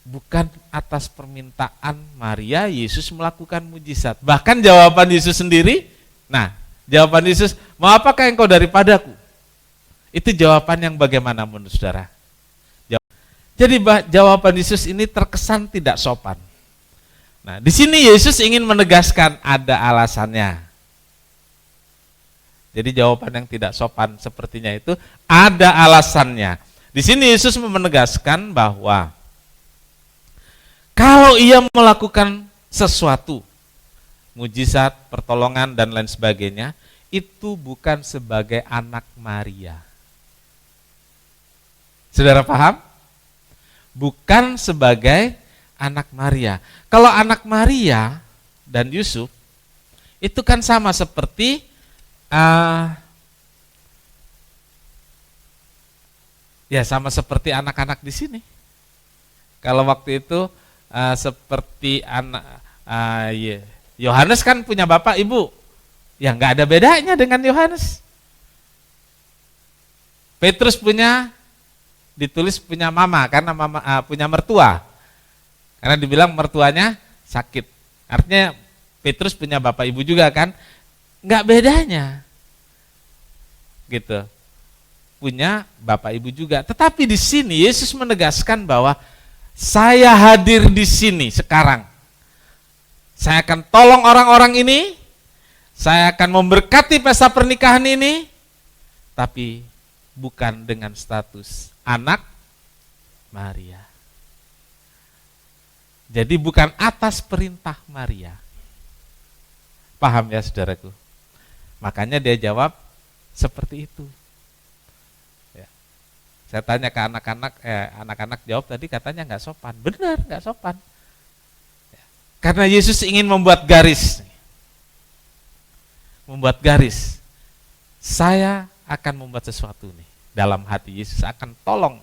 bukan atas permintaan Maria Yesus melakukan mujizat. Bahkan jawaban Yesus sendiri, jawaban Yesus, mau apakah engkau daripadaku? Itu jawaban yang bagaimana menurut saudara? Jadi jawaban Yesus ini terkesan tidak sopan. Nah, di sini Yesus ingin menegaskan ada alasannya. Jadi jawaban yang tidak sopan sepertinya itu ada alasannya. Di sini Yesus menegaskan bahwa kalau ia melakukan sesuatu, mujizat, pertolongan, dan lain sebagainya, itu bukan sebagai anak Maria. Saudara paham? Bukan sebagai anak Maria. Kalau anak Maria dan Yusuf, itu kan sama seperti sama seperti anak-anak di sini. Kalau waktu itu seperti anak Yohanes kan punya bapak ibu, ya nggak ada bedanya dengan Yohanes. Petrus ditulis punya mama karena mama punya mertua, karena dibilang mertuanya sakit. Artinya Petrus punya bapak ibu juga kan, nggak bedanya, gitu. Punya bapak ibu juga. Tetapi di sini Yesus menegaskan bahwa saya hadir di sini sekarang. Saya akan tolong orang-orang ini, saya akan memberkati pesta pernikahan ini, tapi bukan dengan status anak Maria. Jadi bukan atas perintah Maria. Paham ya, saudaraku? Makanya dia jawab seperti itu. Saya tanya ke anak-anak jawab tadi katanya nggak sopan. Benar, nggak sopan. Karena Yesus ingin membuat garis. Membuat garis. Saya akan membuat sesuatu nih. Dalam hati Yesus akan tolong.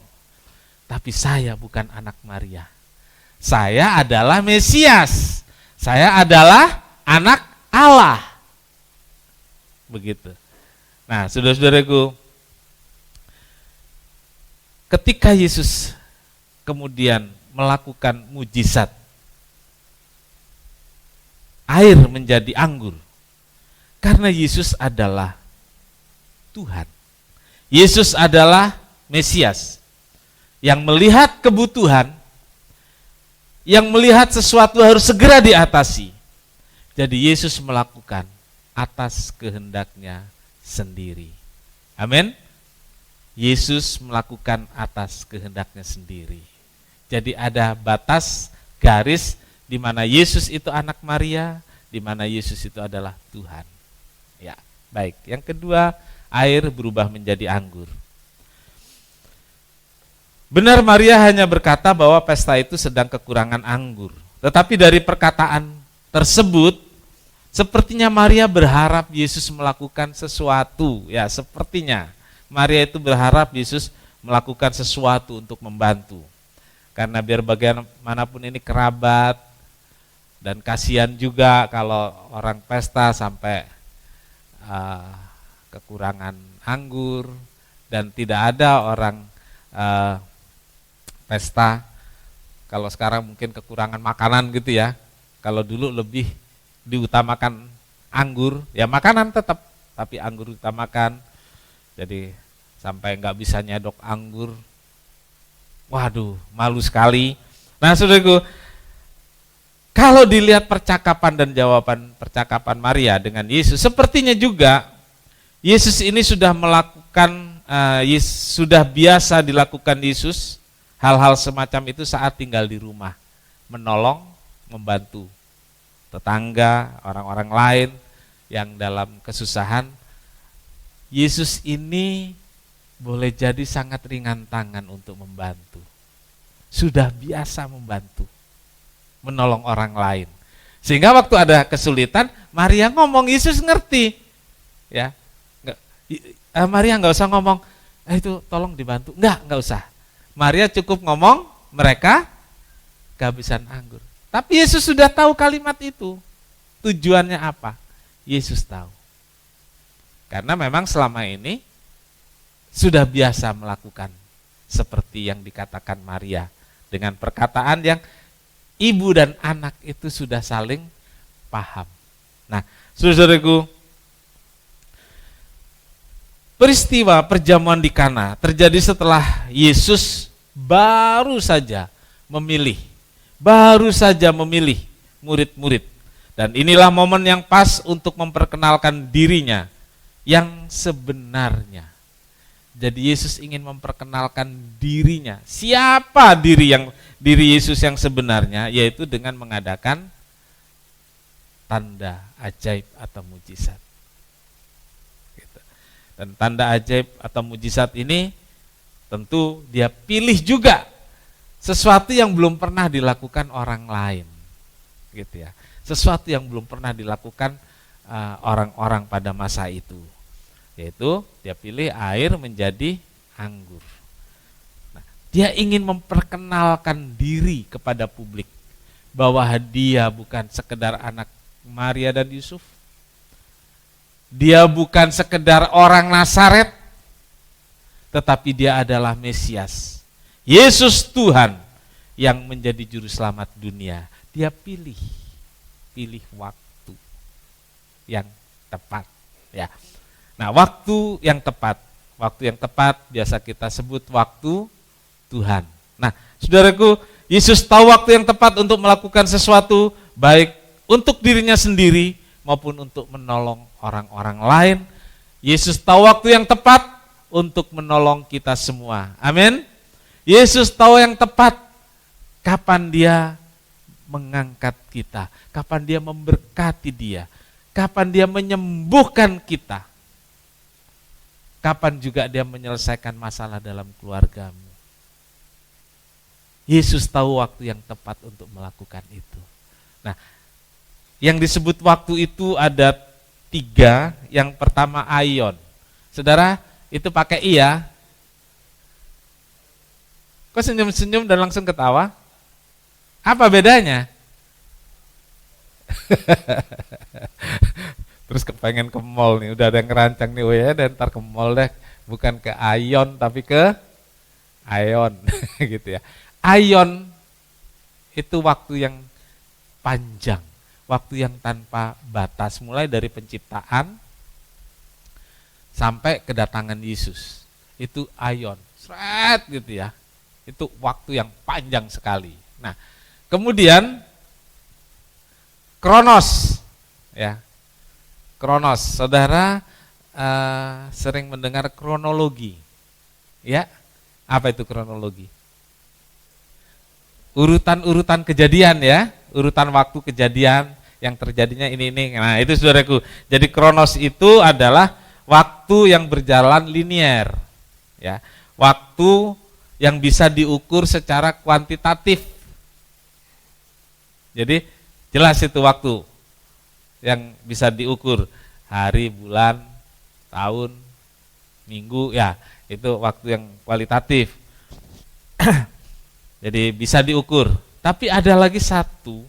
Tapi saya bukan anak Maria. Saya adalah Mesias. Saya adalah anak Allah. Begitu. Nah, saudara-saudaraku, ketika Yesus kemudian melakukan mujizat, air menjadi anggur, karena Yesus adalah Tuhan. Yesus adalah Mesias yang melihat kebutuhan, yang melihat sesuatu harus segera diatasi. Jadi Yesus melakukan atas kehendaknya sendiri. Amin. Yesus melakukan atas kehendaknya sendiri. Jadi ada batas, garis di mana Yesus itu anak Maria, di mana Yesus itu adalah Tuhan. Ya, baik. Yang kedua, air berubah menjadi anggur. Benar, Maria hanya berkata bahwa pesta itu sedang kekurangan anggur. Tetapi dari perkataan tersebut, sepertinya Maria berharap Yesus melakukan sesuatu. Ya, sepertinya Maria itu berharap Yesus melakukan sesuatu untuk membantu. Karena biar bagaimanapun ini kerabat, dan kasihan juga kalau orang pesta sampai kekurangan anggur, dan tidak ada orang pesta. Kalau sekarang mungkin kekurangan makanan gitu ya. Kalau dulu lebih diutamakan anggur, ya makanan tetap, tapi anggur utamakan. Jadi sampai nggak bisa nyedok anggur. Waduh, malu sekali. Nah, saudaraku, kalau dilihat percakapan dan jawaban percakapan Maria dengan Yesus, sepertinya juga Yesus ini sudah melakukan, sudah biasa dilakukan Yesus hal-hal semacam itu saat tinggal di rumah, menolong, membantu tetangga, orang-orang lain yang dalam kesusahan. Yesus ini boleh jadi sangat ringan tangan untuk membantu. sudah biasa membantu, menolong orang lain. Sehingga waktu ada kesulitan, Maria ngomong, Yesus ngerti. Ya, Maria nggak usah ngomong, itu tolong dibantu. Nggak usah. Maria cukup ngomong, mereka kehabisan anggur. Tapi Yesus sudah tahu kalimat itu. Tujuannya apa? Yesus tahu. Karena memang selama ini sudah biasa melakukan seperti yang dikatakan Maria. Dengan perkataan yang ibu dan anak itu sudah saling paham. Nah, saudaraku, peristiwa perjamuan di Kana terjadi setelah Yesus baru saja memilih murid-murid. Dan inilah momen yang pas untuk memperkenalkan dirinya yang sebenarnya. Jadi Yesus ingin memperkenalkan dirinya. Siapa diri Yesus yang sebenarnya? Yaitu dengan mengadakan tanda ajaib atau mujizat. Gitu. Dan tanda ajaib atau mujizat ini tentu dia pilih juga sesuatu yang belum pernah dilakukan orang lain. Gitu ya. Sesuatu yang belum pernah dilakukan orang-orang pada masa itu. Yaitu dia pilih air menjadi anggur. Nah, dia ingin memperkenalkan diri kepada publik bahwa dia bukan sekedar anak Maria dan Yusuf. Dia bukan sekedar orang Nazaret, tetapi dia adalah Mesias. Yesus Tuhan yang menjadi juru selamat dunia. Dia pilih waktu yang tepat, ya. Nah, waktu yang tepat biasa kita sebut waktu Tuhan. Nah, saudaraku, Yesus tahu waktu yang tepat untuk melakukan sesuatu, baik untuk dirinya sendiri maupun untuk menolong orang-orang lain. Yesus tahu waktu yang tepat untuk menolong kita semua. Amin. Yesus tahu yang tepat kapan dia mengangkat kita, kapan dia memberkati dia, kapan dia menyembuhkan kita, kapan juga dia menyelesaikan masalah dalam keluargamu. Yesus tahu waktu yang tepat untuk melakukan itu. Nah, yang disebut waktu itu ada 3. Yang pertama aion. Saudara, itu pakai iya. Kok senyum-senyum dan langsung ketawa? Apa bedanya? Terus kepengen ke mall nih, udah ada yang ngerancang nih, ya dan ntar ke mall deh, bukan ke Aion tapi ke Aion gitu ya. Aion itu waktu yang panjang, waktu yang tanpa batas, mulai dari penciptaan sampai kedatangan Yesus. Itu Aion, seret gitu ya. Itu waktu yang panjang sekali. Nah, kemudian Kronos, ya. Kronos, saudara sering mendengar kronologi, ya? Apa itu kronologi? Urutan-urutan kejadian, ya, urutan waktu kejadian yang terjadinya ini. Nah, itu saudaraku. Jadi Kronos itu adalah waktu yang berjalan linier, ya, waktu yang bisa diukur secara kuantitatif. Jadi jelas itu waktu yang bisa diukur, hari, bulan, tahun, minggu, ya itu waktu yang kualitatif. Jadi bisa diukur. Tapi ada lagi satu,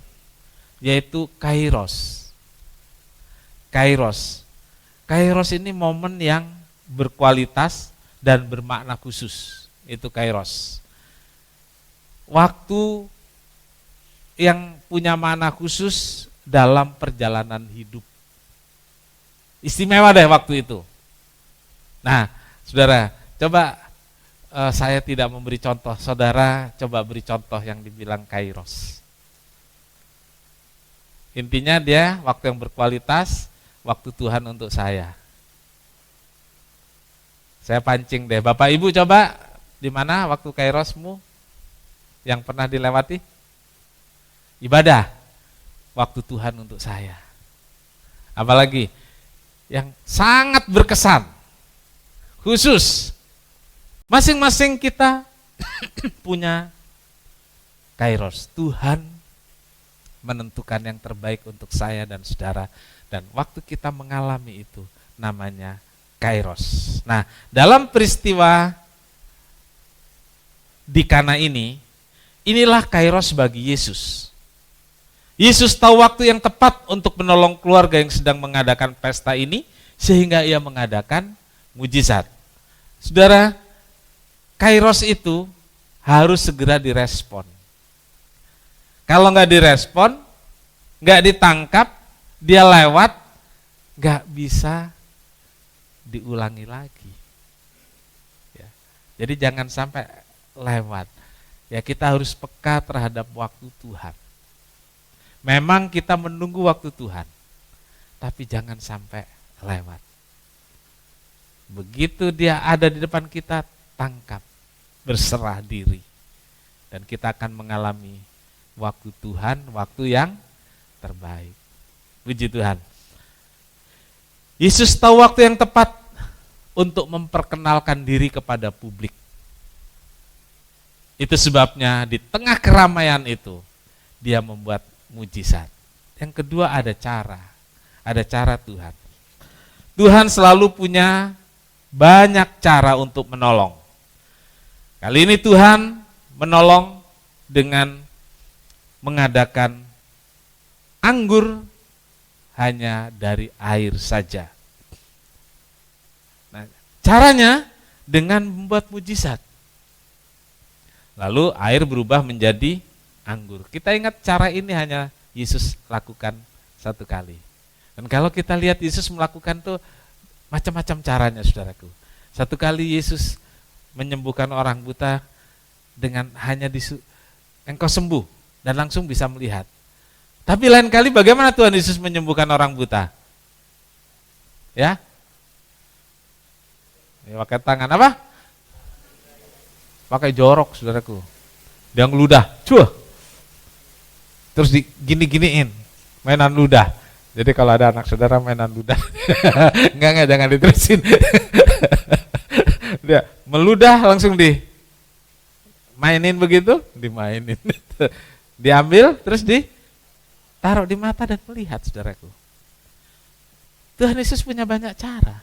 yaitu kairos. Kairos ini momen yang berkualitas dan bermakna khusus. Itu kairos. Waktu yang punya makna khusus dalam perjalanan hidup. Istimewa deh waktu itu. Nah, saudara, coba saya tidak memberi contoh, saudara coba beri contoh yang dibilang kairos. Intinya dia waktu yang berkualitas, waktu Tuhan untuk saya. Saya pancing deh, Bapak Ibu coba, di mana waktu kairosmu yang pernah dilewati? Ibadah, waktu Tuhan untuk saya. Apalagi yang sangat berkesan, khusus. Masing-masing kita punya Kairos. Tuhan menentukan yang terbaik untuk saya dan saudara. Dan waktu kita mengalami itu namanya Kairos. Nah, dalam peristiwa di Kana ini, inilah Kairos bagi Yesus. Yesus tahu waktu yang tepat untuk menolong keluarga yang sedang mengadakan pesta ini, sehingga ia mengadakan mujizat. Saudara, Kairos itu harus segera direspon. Kalau nggak direspon, nggak ditangkap, dia lewat, nggak bisa diulangi lagi. Ya. Jadi jangan sampai lewat. Ya, kita harus peka terhadap waktu Tuhan. Memang kita menunggu waktu Tuhan, tapi jangan sampai lewat. Begitu dia ada di depan kita, tangkap, berserah diri. Dan kita akan mengalami waktu Tuhan, waktu yang terbaik. Puji Tuhan. Yesus tahu waktu yang tepat untuk memperkenalkan diri kepada publik. Itu sebabnya di tengah keramaian itu, dia membuat mujizat. Yang kedua, ada cara Tuhan. Tuhan selalu punya banyak cara untuk menolong. Kali ini Tuhan menolong dengan mengadakan anggur hanya dari air saja. Nah, caranya dengan membuat mujizat. Lalu air berubah menjadi anggur. Kita ingat cara ini hanya Yesus lakukan satu kali. Dan kalau kita lihat Yesus melakukan tuh macam-macam caranya, saudaraku. Satu kali Yesus menyembuhkan orang buta dengan hanya engkau sembuh dan langsung bisa melihat. Tapi lain kali bagaimana Tuhan Yesus menyembuhkan orang buta? Ya? Pakai tangan apa? Pakai jorok, saudaraku. Dia ngeludah, cuh. Terus gini-giniin, mainan ludah. Jadi kalau ada anak saudara mainan ludah, enggak, jangan diterusin. Dia meludah langsung dimainin begitu, dimainin. Diambil terus ditaruh di mata dan melihat, saudaraku. Tuhan Yesus punya banyak cara,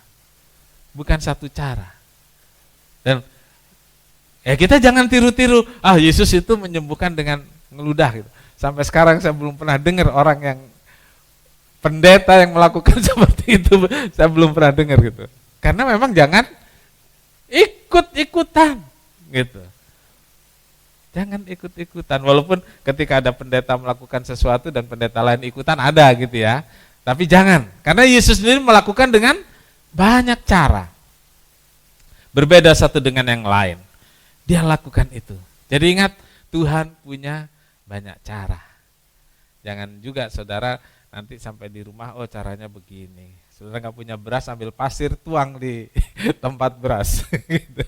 bukan satu cara. Dan ya kita jangan tiru-tiru, Yesus itu menyembuhkan dengan ngeludah gitu. Sampai sekarang saya belum pernah dengar orang yang pendeta yang melakukan seperti itu, saya belum pernah dengar gitu. Karena memang jangan ikut-ikutan gitu. Jangan ikut-ikutan, walaupun ketika ada pendeta melakukan sesuatu dan pendeta lain ikutan ada gitu ya. Tapi jangan, karena Yesus sendiri melakukan dengan banyak cara. Berbeda satu dengan yang lain. Dia lakukan itu. Jadi ingat, Tuhan punya banyak cara. Jangan juga saudara nanti sampai di rumah, caranya begini. Saudara nggak punya beras, ambil pasir, tuang di tempat beras. Gitu.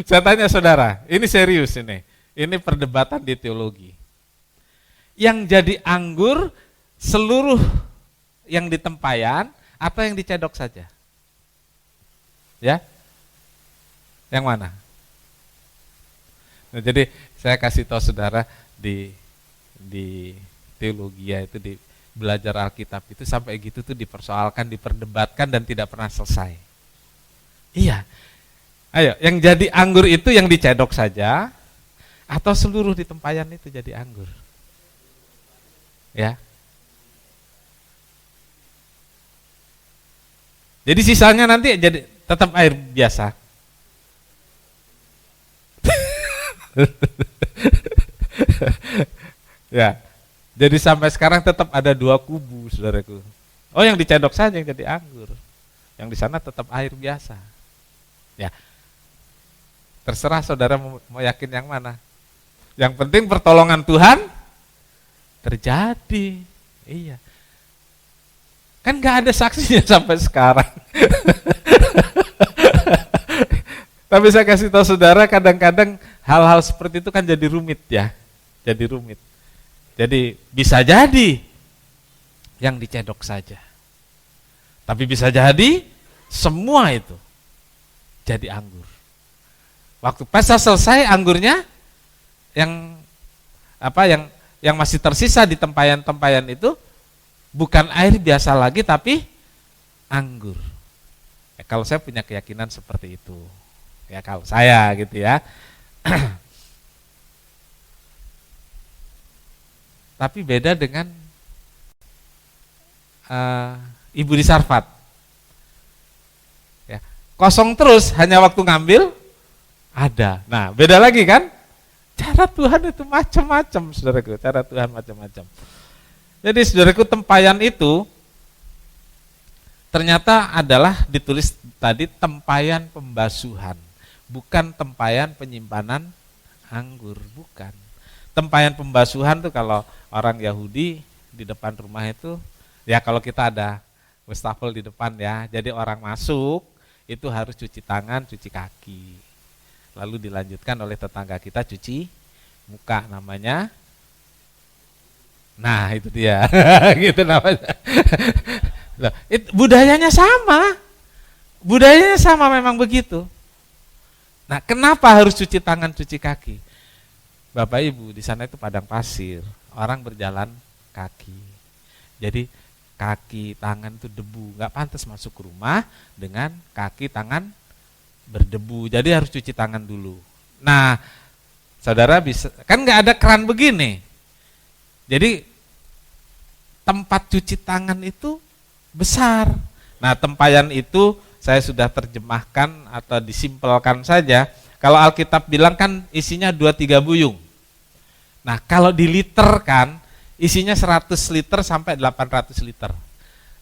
Saya tanya saudara, ini serius ini. Ini perdebatan di teologi. Yang jadi anggur seluruh yang di tempayan atau yang dicedok saja? Ya? Yang mana? Nah, jadi saya kasih tahu saudara di teologi itu, di belajar Alkitab itu sampai gitu tuh dipersoalkan, diperdebatkan dan tidak pernah selesai. Iya. Ayo, yang jadi anggur itu yang dicedok saja atau seluruh di tempayan itu jadi anggur? Ya. Jadi sisanya nanti jadi tetap air biasa. Ya, jadi sampai sekarang tetap ada dua kubu, saudaraku. Yang dicedok saja yang jadi anggur, yang di sana tetap air biasa. Ya, terserah saudara mau yakin yang mana. Yang penting pertolongan Tuhan terjadi. Iya, kan nggak ada saksinya sampai sekarang. Tapi saya kasih tahu saudara, kadang-kadang hal-hal seperti itu kan jadi rumit ya, jadi rumit. Jadi bisa jadi yang dicedok saja. Tapi bisa jadi semua itu jadi anggur. Waktu pesta selesai, anggurnya yang yang masih tersisa di tempayan-tempayan itu bukan air biasa lagi tapi anggur. Kalau saya punya keyakinan seperti itu. Ya kalau saya gitu ya. Tapi beda dengan Ibu di Sarfat. Ya, kosong terus, hanya waktu ngambil ada. Nah, beda lagi kan? Cara Tuhan itu macam-macam, saudaraku. Cara Tuhan macam-macam. Jadi, saudaraku, tempayan itu ternyata adalah ditulis tadi tempayan pembasuhan, bukan tempayan penyimpanan anggur, bukan. Tempayan pembasuhan tuh kalau orang Yahudi di depan rumah itu, ya kalau kita ada wastafel di depan ya, jadi orang masuk itu harus cuci tangan, cuci kaki. Lalu dilanjutkan oleh tetangga kita cuci muka, namanya. Nah itu dia, gitu namanya. Loh, budayanya sama memang begitu. Nah kenapa harus cuci tangan, cuci kaki? Bapak Ibu, di sana itu padang pasir, orang berjalan kaki. Jadi kaki, tangan itu debu, nggak pantas masuk ke rumah dengan kaki, tangan berdebu. Jadi harus cuci tangan dulu. Nah, saudara bisa, kan nggak ada keran begini. Jadi tempat cuci tangan itu besar. Nah, tempayan itu saya sudah terjemahkan atau disimpelkan saja. Kalau Alkitab bilang kan isinya 2-3 buyung. Nah, kalau diliterkan isinya 100 liter sampai 800 liter.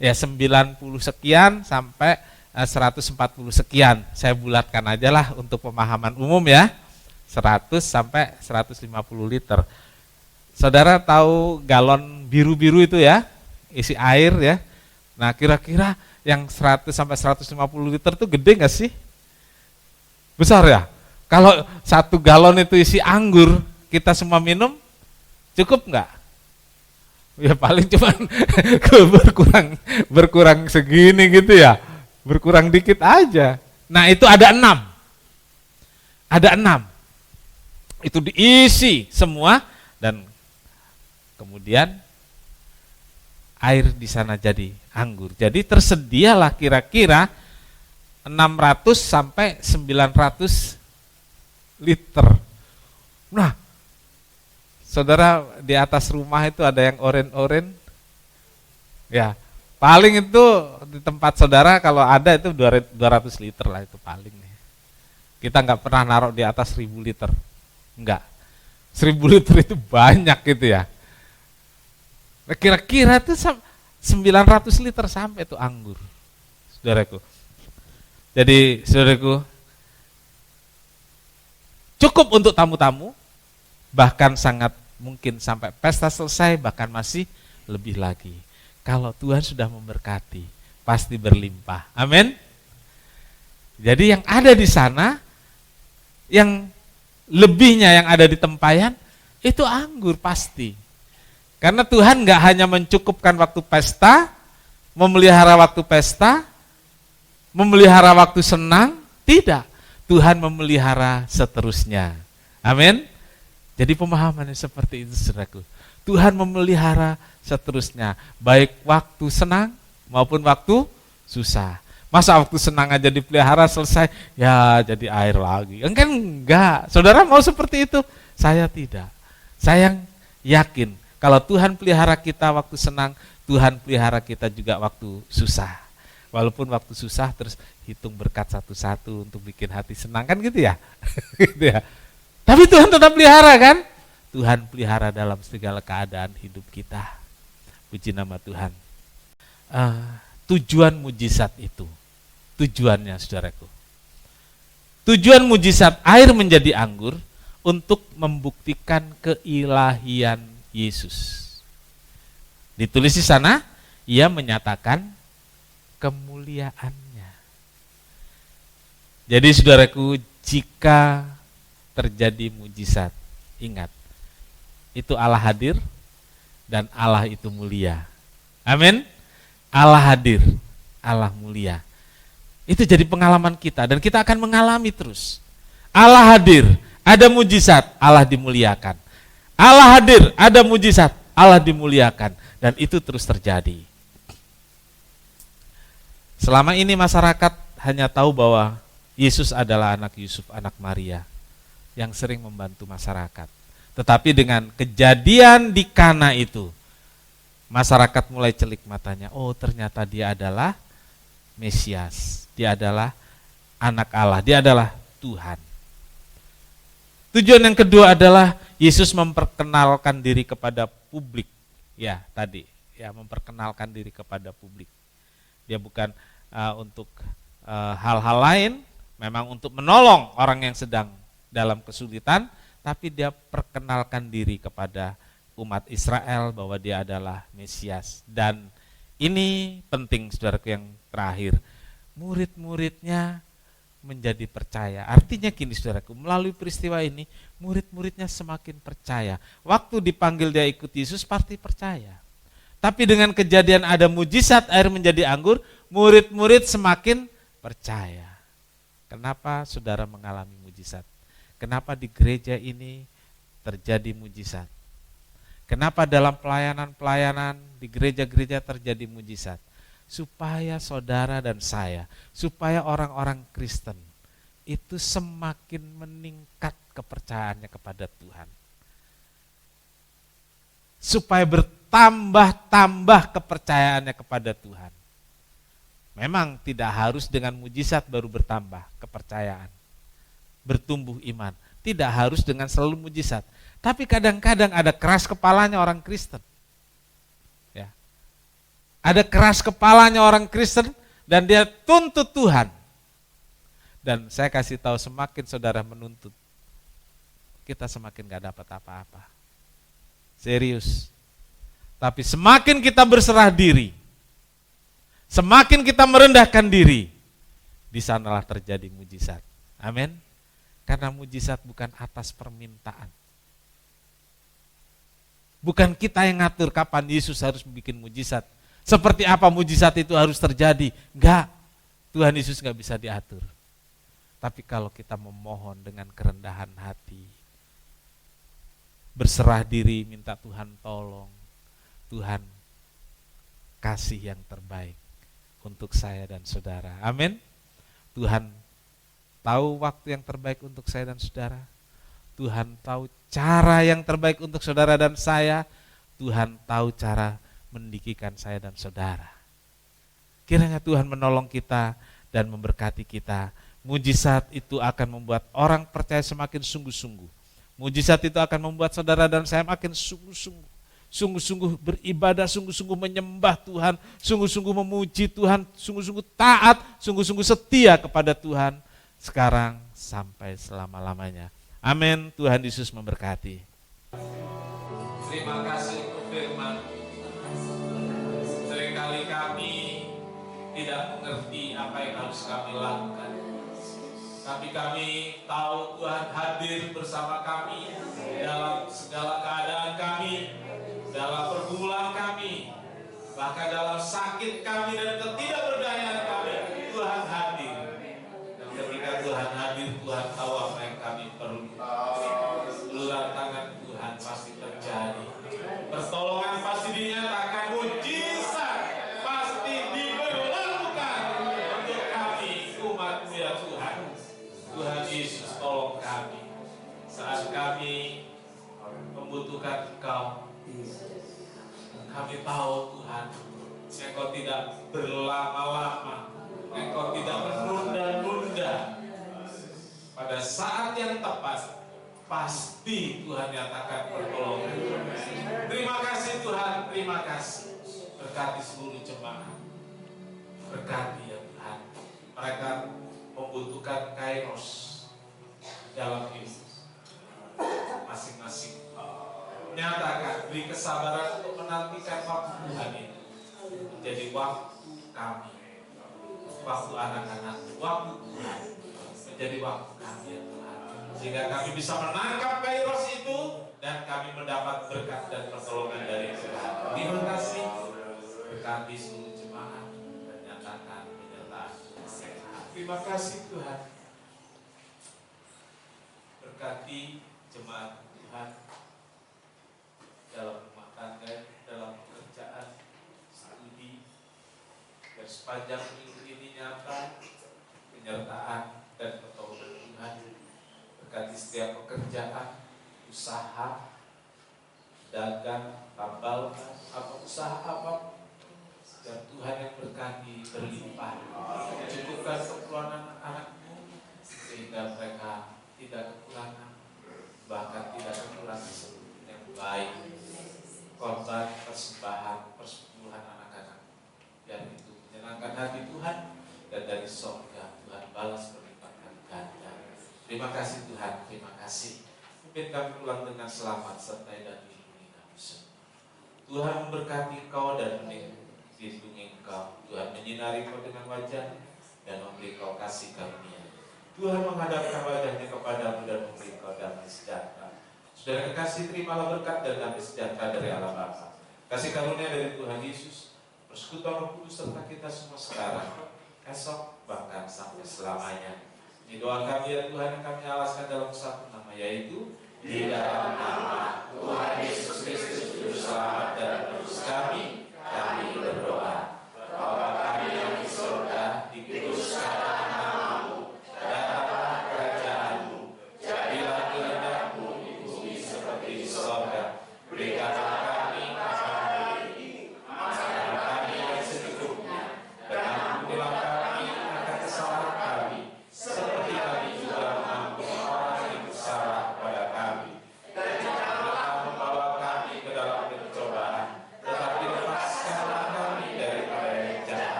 Ya 90 sekian sampai 140 sekian. Saya bulatkan aja lah untuk pemahaman umum ya. 100 sampai 150 liter. Saudara tahu galon biru-biru itu ya, isi air ya. Nah kira-kira yang 100 sampai 150 liter itu gede nggak sih? Besar ya? Kalau 1 galon itu isi anggur, kita semua minum, cukup nggak? Ya paling cuman berkurang segini gitu ya, berkurang dikit aja. Nah itu ada 6. Ada 6. Itu diisi semua dan kemudian air di sana jadi anggur. Jadi tersedialah kira-kira 600 sampai 900 liter. Nah, saudara di atas rumah itu ada yang oren-oren. Ya, paling itu di tempat saudara kalau ada itu 200 liter lah itu paling. Kita nggak pernah naruh di atas 1000 liter. Enggak. 1000 liter itu banyak gitu ya. Kira-kira itu 900 liter sampai itu anggur, saudaraku. Jadi saudaraku, cukup untuk tamu-tamu, bahkan sangat mungkin sampai pesta selesai, bahkan masih lebih lagi. Kalau Tuhan sudah memberkati, pasti berlimpah. Amin. Jadi yang ada di sana, yang lebihnya yang ada di tempayan, itu anggur pasti. Karena Tuhan nggak hanya mencukupkan waktu pesta, memelihara waktu pesta, memelihara waktu senang, tidak. Tuhan memelihara seterusnya. Amin. Jadi pemahamannya seperti itu, saudaraku. Tuhan memelihara seterusnya, baik waktu senang maupun waktu susah. Masa waktu senang aja dipelihara selesai, ya jadi air lagi. Enggak. Saudara mau seperti itu? Saya tidak. Saya yakin kalau Tuhan pelihara kita waktu senang, Tuhan pelihara kita juga waktu susah. Walaupun waktu susah terus hitung berkat satu-satu untuk bikin hati senang, kan gitu ya. Gitu ya. Tapi Tuhan tetap pelihara kan? Tuhan pelihara dalam segala keadaan hidup kita. Puji nama Tuhan. Tujuan mujizat itu, tujuannya saudaraku. Tujuan mujizat air menjadi anggur untuk membuktikan keilahian Yesus. Ditulis di sana, ia menyatakan kemuliaannya. Jadi saudaraku, jika terjadi mujizat, ingat, itu Allah hadir dan Allah itu mulia. Amin. Allah hadir, Allah mulia. Itu jadi pengalaman kita dan kita akan mengalami terus. Allah hadir, ada mujizat, Allah dimuliakan. Allah hadir, ada mujizat, Allah dimuliakan, dan itu terus terjadi. Selama ini masyarakat hanya tahu bahwa Yesus adalah anak Yusuf, anak Maria, yang sering membantu masyarakat. Tetapi dengan kejadian di Kana itu, masyarakat mulai celik matanya, oh ternyata dia adalah Mesias, dia adalah anak Allah, dia adalah Tuhan. Tujuan yang kedua adalah Yesus memperkenalkan diri kepada publik. Ya, tadi ya, memperkenalkan diri kepada publik. Dia bukan untuk hal-hal lain, memang untuk menolong orang yang sedang dalam kesulitan, tapi dia perkenalkan diri kepada umat Israel bahwa dia adalah Mesias. Dan ini penting, saudaraku, yang terakhir, murid-muridnya menjadi percaya. Artinya gini, saudaraku, melalui peristiwa ini murid-muridnya semakin percaya. Waktu dipanggil dia ikut Yesus pasti percaya. Tapi dengan kejadian ada mujizat air menjadi anggur, murid-murid semakin percaya. Kenapa saudara mengalami mujizat? Kenapa di gereja ini terjadi mujizat? Kenapa dalam pelayanan-pelayanan di gereja-gereja terjadi mujizat? Supaya saudara dan saya, supaya orang-orang Kristen itu semakin meningkat kepercayaannya kepada Tuhan. Supaya bertambah-tambah kepercayaannya kepada Tuhan. Memang tidak harus dengan mujizat baru bertambah kepercayaan, bertumbuh iman. Tidak harus dengan selalu mujizat. Tapi kadang-kadang ada keras kepalanya orang Kristen. Ya. Ada keras kepalanya orang Kristen dan dia tuntut Tuhan. Dan saya kasih tahu, semakin saudara menuntut, kita semakin gak dapat apa-apa. Serius. Tapi semakin kita berserah diri, semakin kita merendahkan diri, di sanalah terjadi mujizat. Amin. Karena mujizat bukan atas permintaan. Bukan kita yang ngatur kapan Yesus harus bikin mujizat. Seperti apa mujizat itu harus terjadi. Enggak, Tuhan Yesus enggak bisa diatur. Tapi kalau kita memohon dengan kerendahan hati, berserah diri, minta Tuhan tolong, Tuhan kasih yang terbaik untuk saya dan saudara. Amin. Tuhan tahu waktu yang terbaik untuk saya dan saudara. Tuhan tahu cara yang terbaik untuk saudara dan saya. Tuhan tahu cara mendikikan saya dan saudara. Kiranya Tuhan menolong kita dan memberkati kita. Mujizat itu akan membuat orang percaya semakin sungguh-sungguh. Mujizat itu akan membuat saudara dan saya makin sungguh-sungguh. Sungguh-sungguh beribadah, sungguh-sungguh menyembah Tuhan, sungguh-sungguh memuji Tuhan, sungguh-sungguh taat, sungguh-sungguh setia kepada Tuhan. Sekarang sampai selama-lamanya. Amin. Tuhan Yesus memberkati. Terima kasih untuk firman. Seringkali kami tidak mengerti apa yang harus kami lakukan. Tapi kami tahu Tuhan hadir bersama kami dalam segala keadaan kami, dalam pergumulan kami, bahkan dalam sakit kami dan ketidakberdayaan kami. Tuhan hadir. Dan ketika Tuhan hadir, Tuhan tahu apa yang kami perlu. Uluran tangan Tuhan pasti terjadi. Pertolongan pasti dinyatakan, mujizat pasti diberlakukan untuk kami, umat-Mu ya Tuhan. Tuhan Yesus, tolong kami saat kami membutuhkan Engkau. Kami tahu Tuhan, Engkau tidak berlama-lama, Engkau tidak menunda-nunda. Pada saat yang tepat, pasti Tuhan nyatakan pertolongan. Terima kasih Tuhan, terima kasih. Berkati seluruh jemaat, berkati ya Tuhan. Mereka membutuhkan kairos dalam hidup masing-masing. Nyatakan, beri kesabaran untuk menantikan waktu Tuhan ini menjadi waktu kami, waktu anak-anak, waktu Tuhan menjadi waktu kami ya Tuhan, sehingga kami bisa menangkap kairos itu dan kami mendapat berkat dan pertolongan dari Tuhan. Terima kasih. Berkati seluruh jemaat dan nyatakan penyertaan. Terima kasih Tuhan. Berkati jemaat Tuhan. memberkati setiap pekerjaan, usaha, dagang, tambal, apa usaha apa, dan Tuhan yang berkati berlimpah, cukupkan keperluan anak-anakmu sehingga mereka tidak kekurangan, bahkan tidak kekurangan yang baik. Korban persembahan persepuluhan anak-anak yang itu menyenangkan hati Tuhan, dan dari surga Tuhan balas berlipat ganda. Terima kasih Tuhan, terima kasih. Mungkin kami pulang dengan selamat serta dan dilindungi kami semua. Tuhan memberkati kau dan melindungi engkau. Tuhan menyinari kau dengan wajah dan memberi kau kasih karunia. Tuhan menghadapkan wajahnya kepadamu dan memberi kau damai sejahtera. Saudara kekasih, terimalah berkat dan damai sejahtera dari Allah Bapa, kasih karunia dari Tuhan Yesus, persekutuan Roh Kudus serta kita semua sekarang, esok, bahkan sampai selamanya. Ini doa kami ya Tuhan yang kami alaskan dalam satu nama, yaitu di dalam nama Tuhan Yesus Kristus Juru Selamat dan Penebus kami,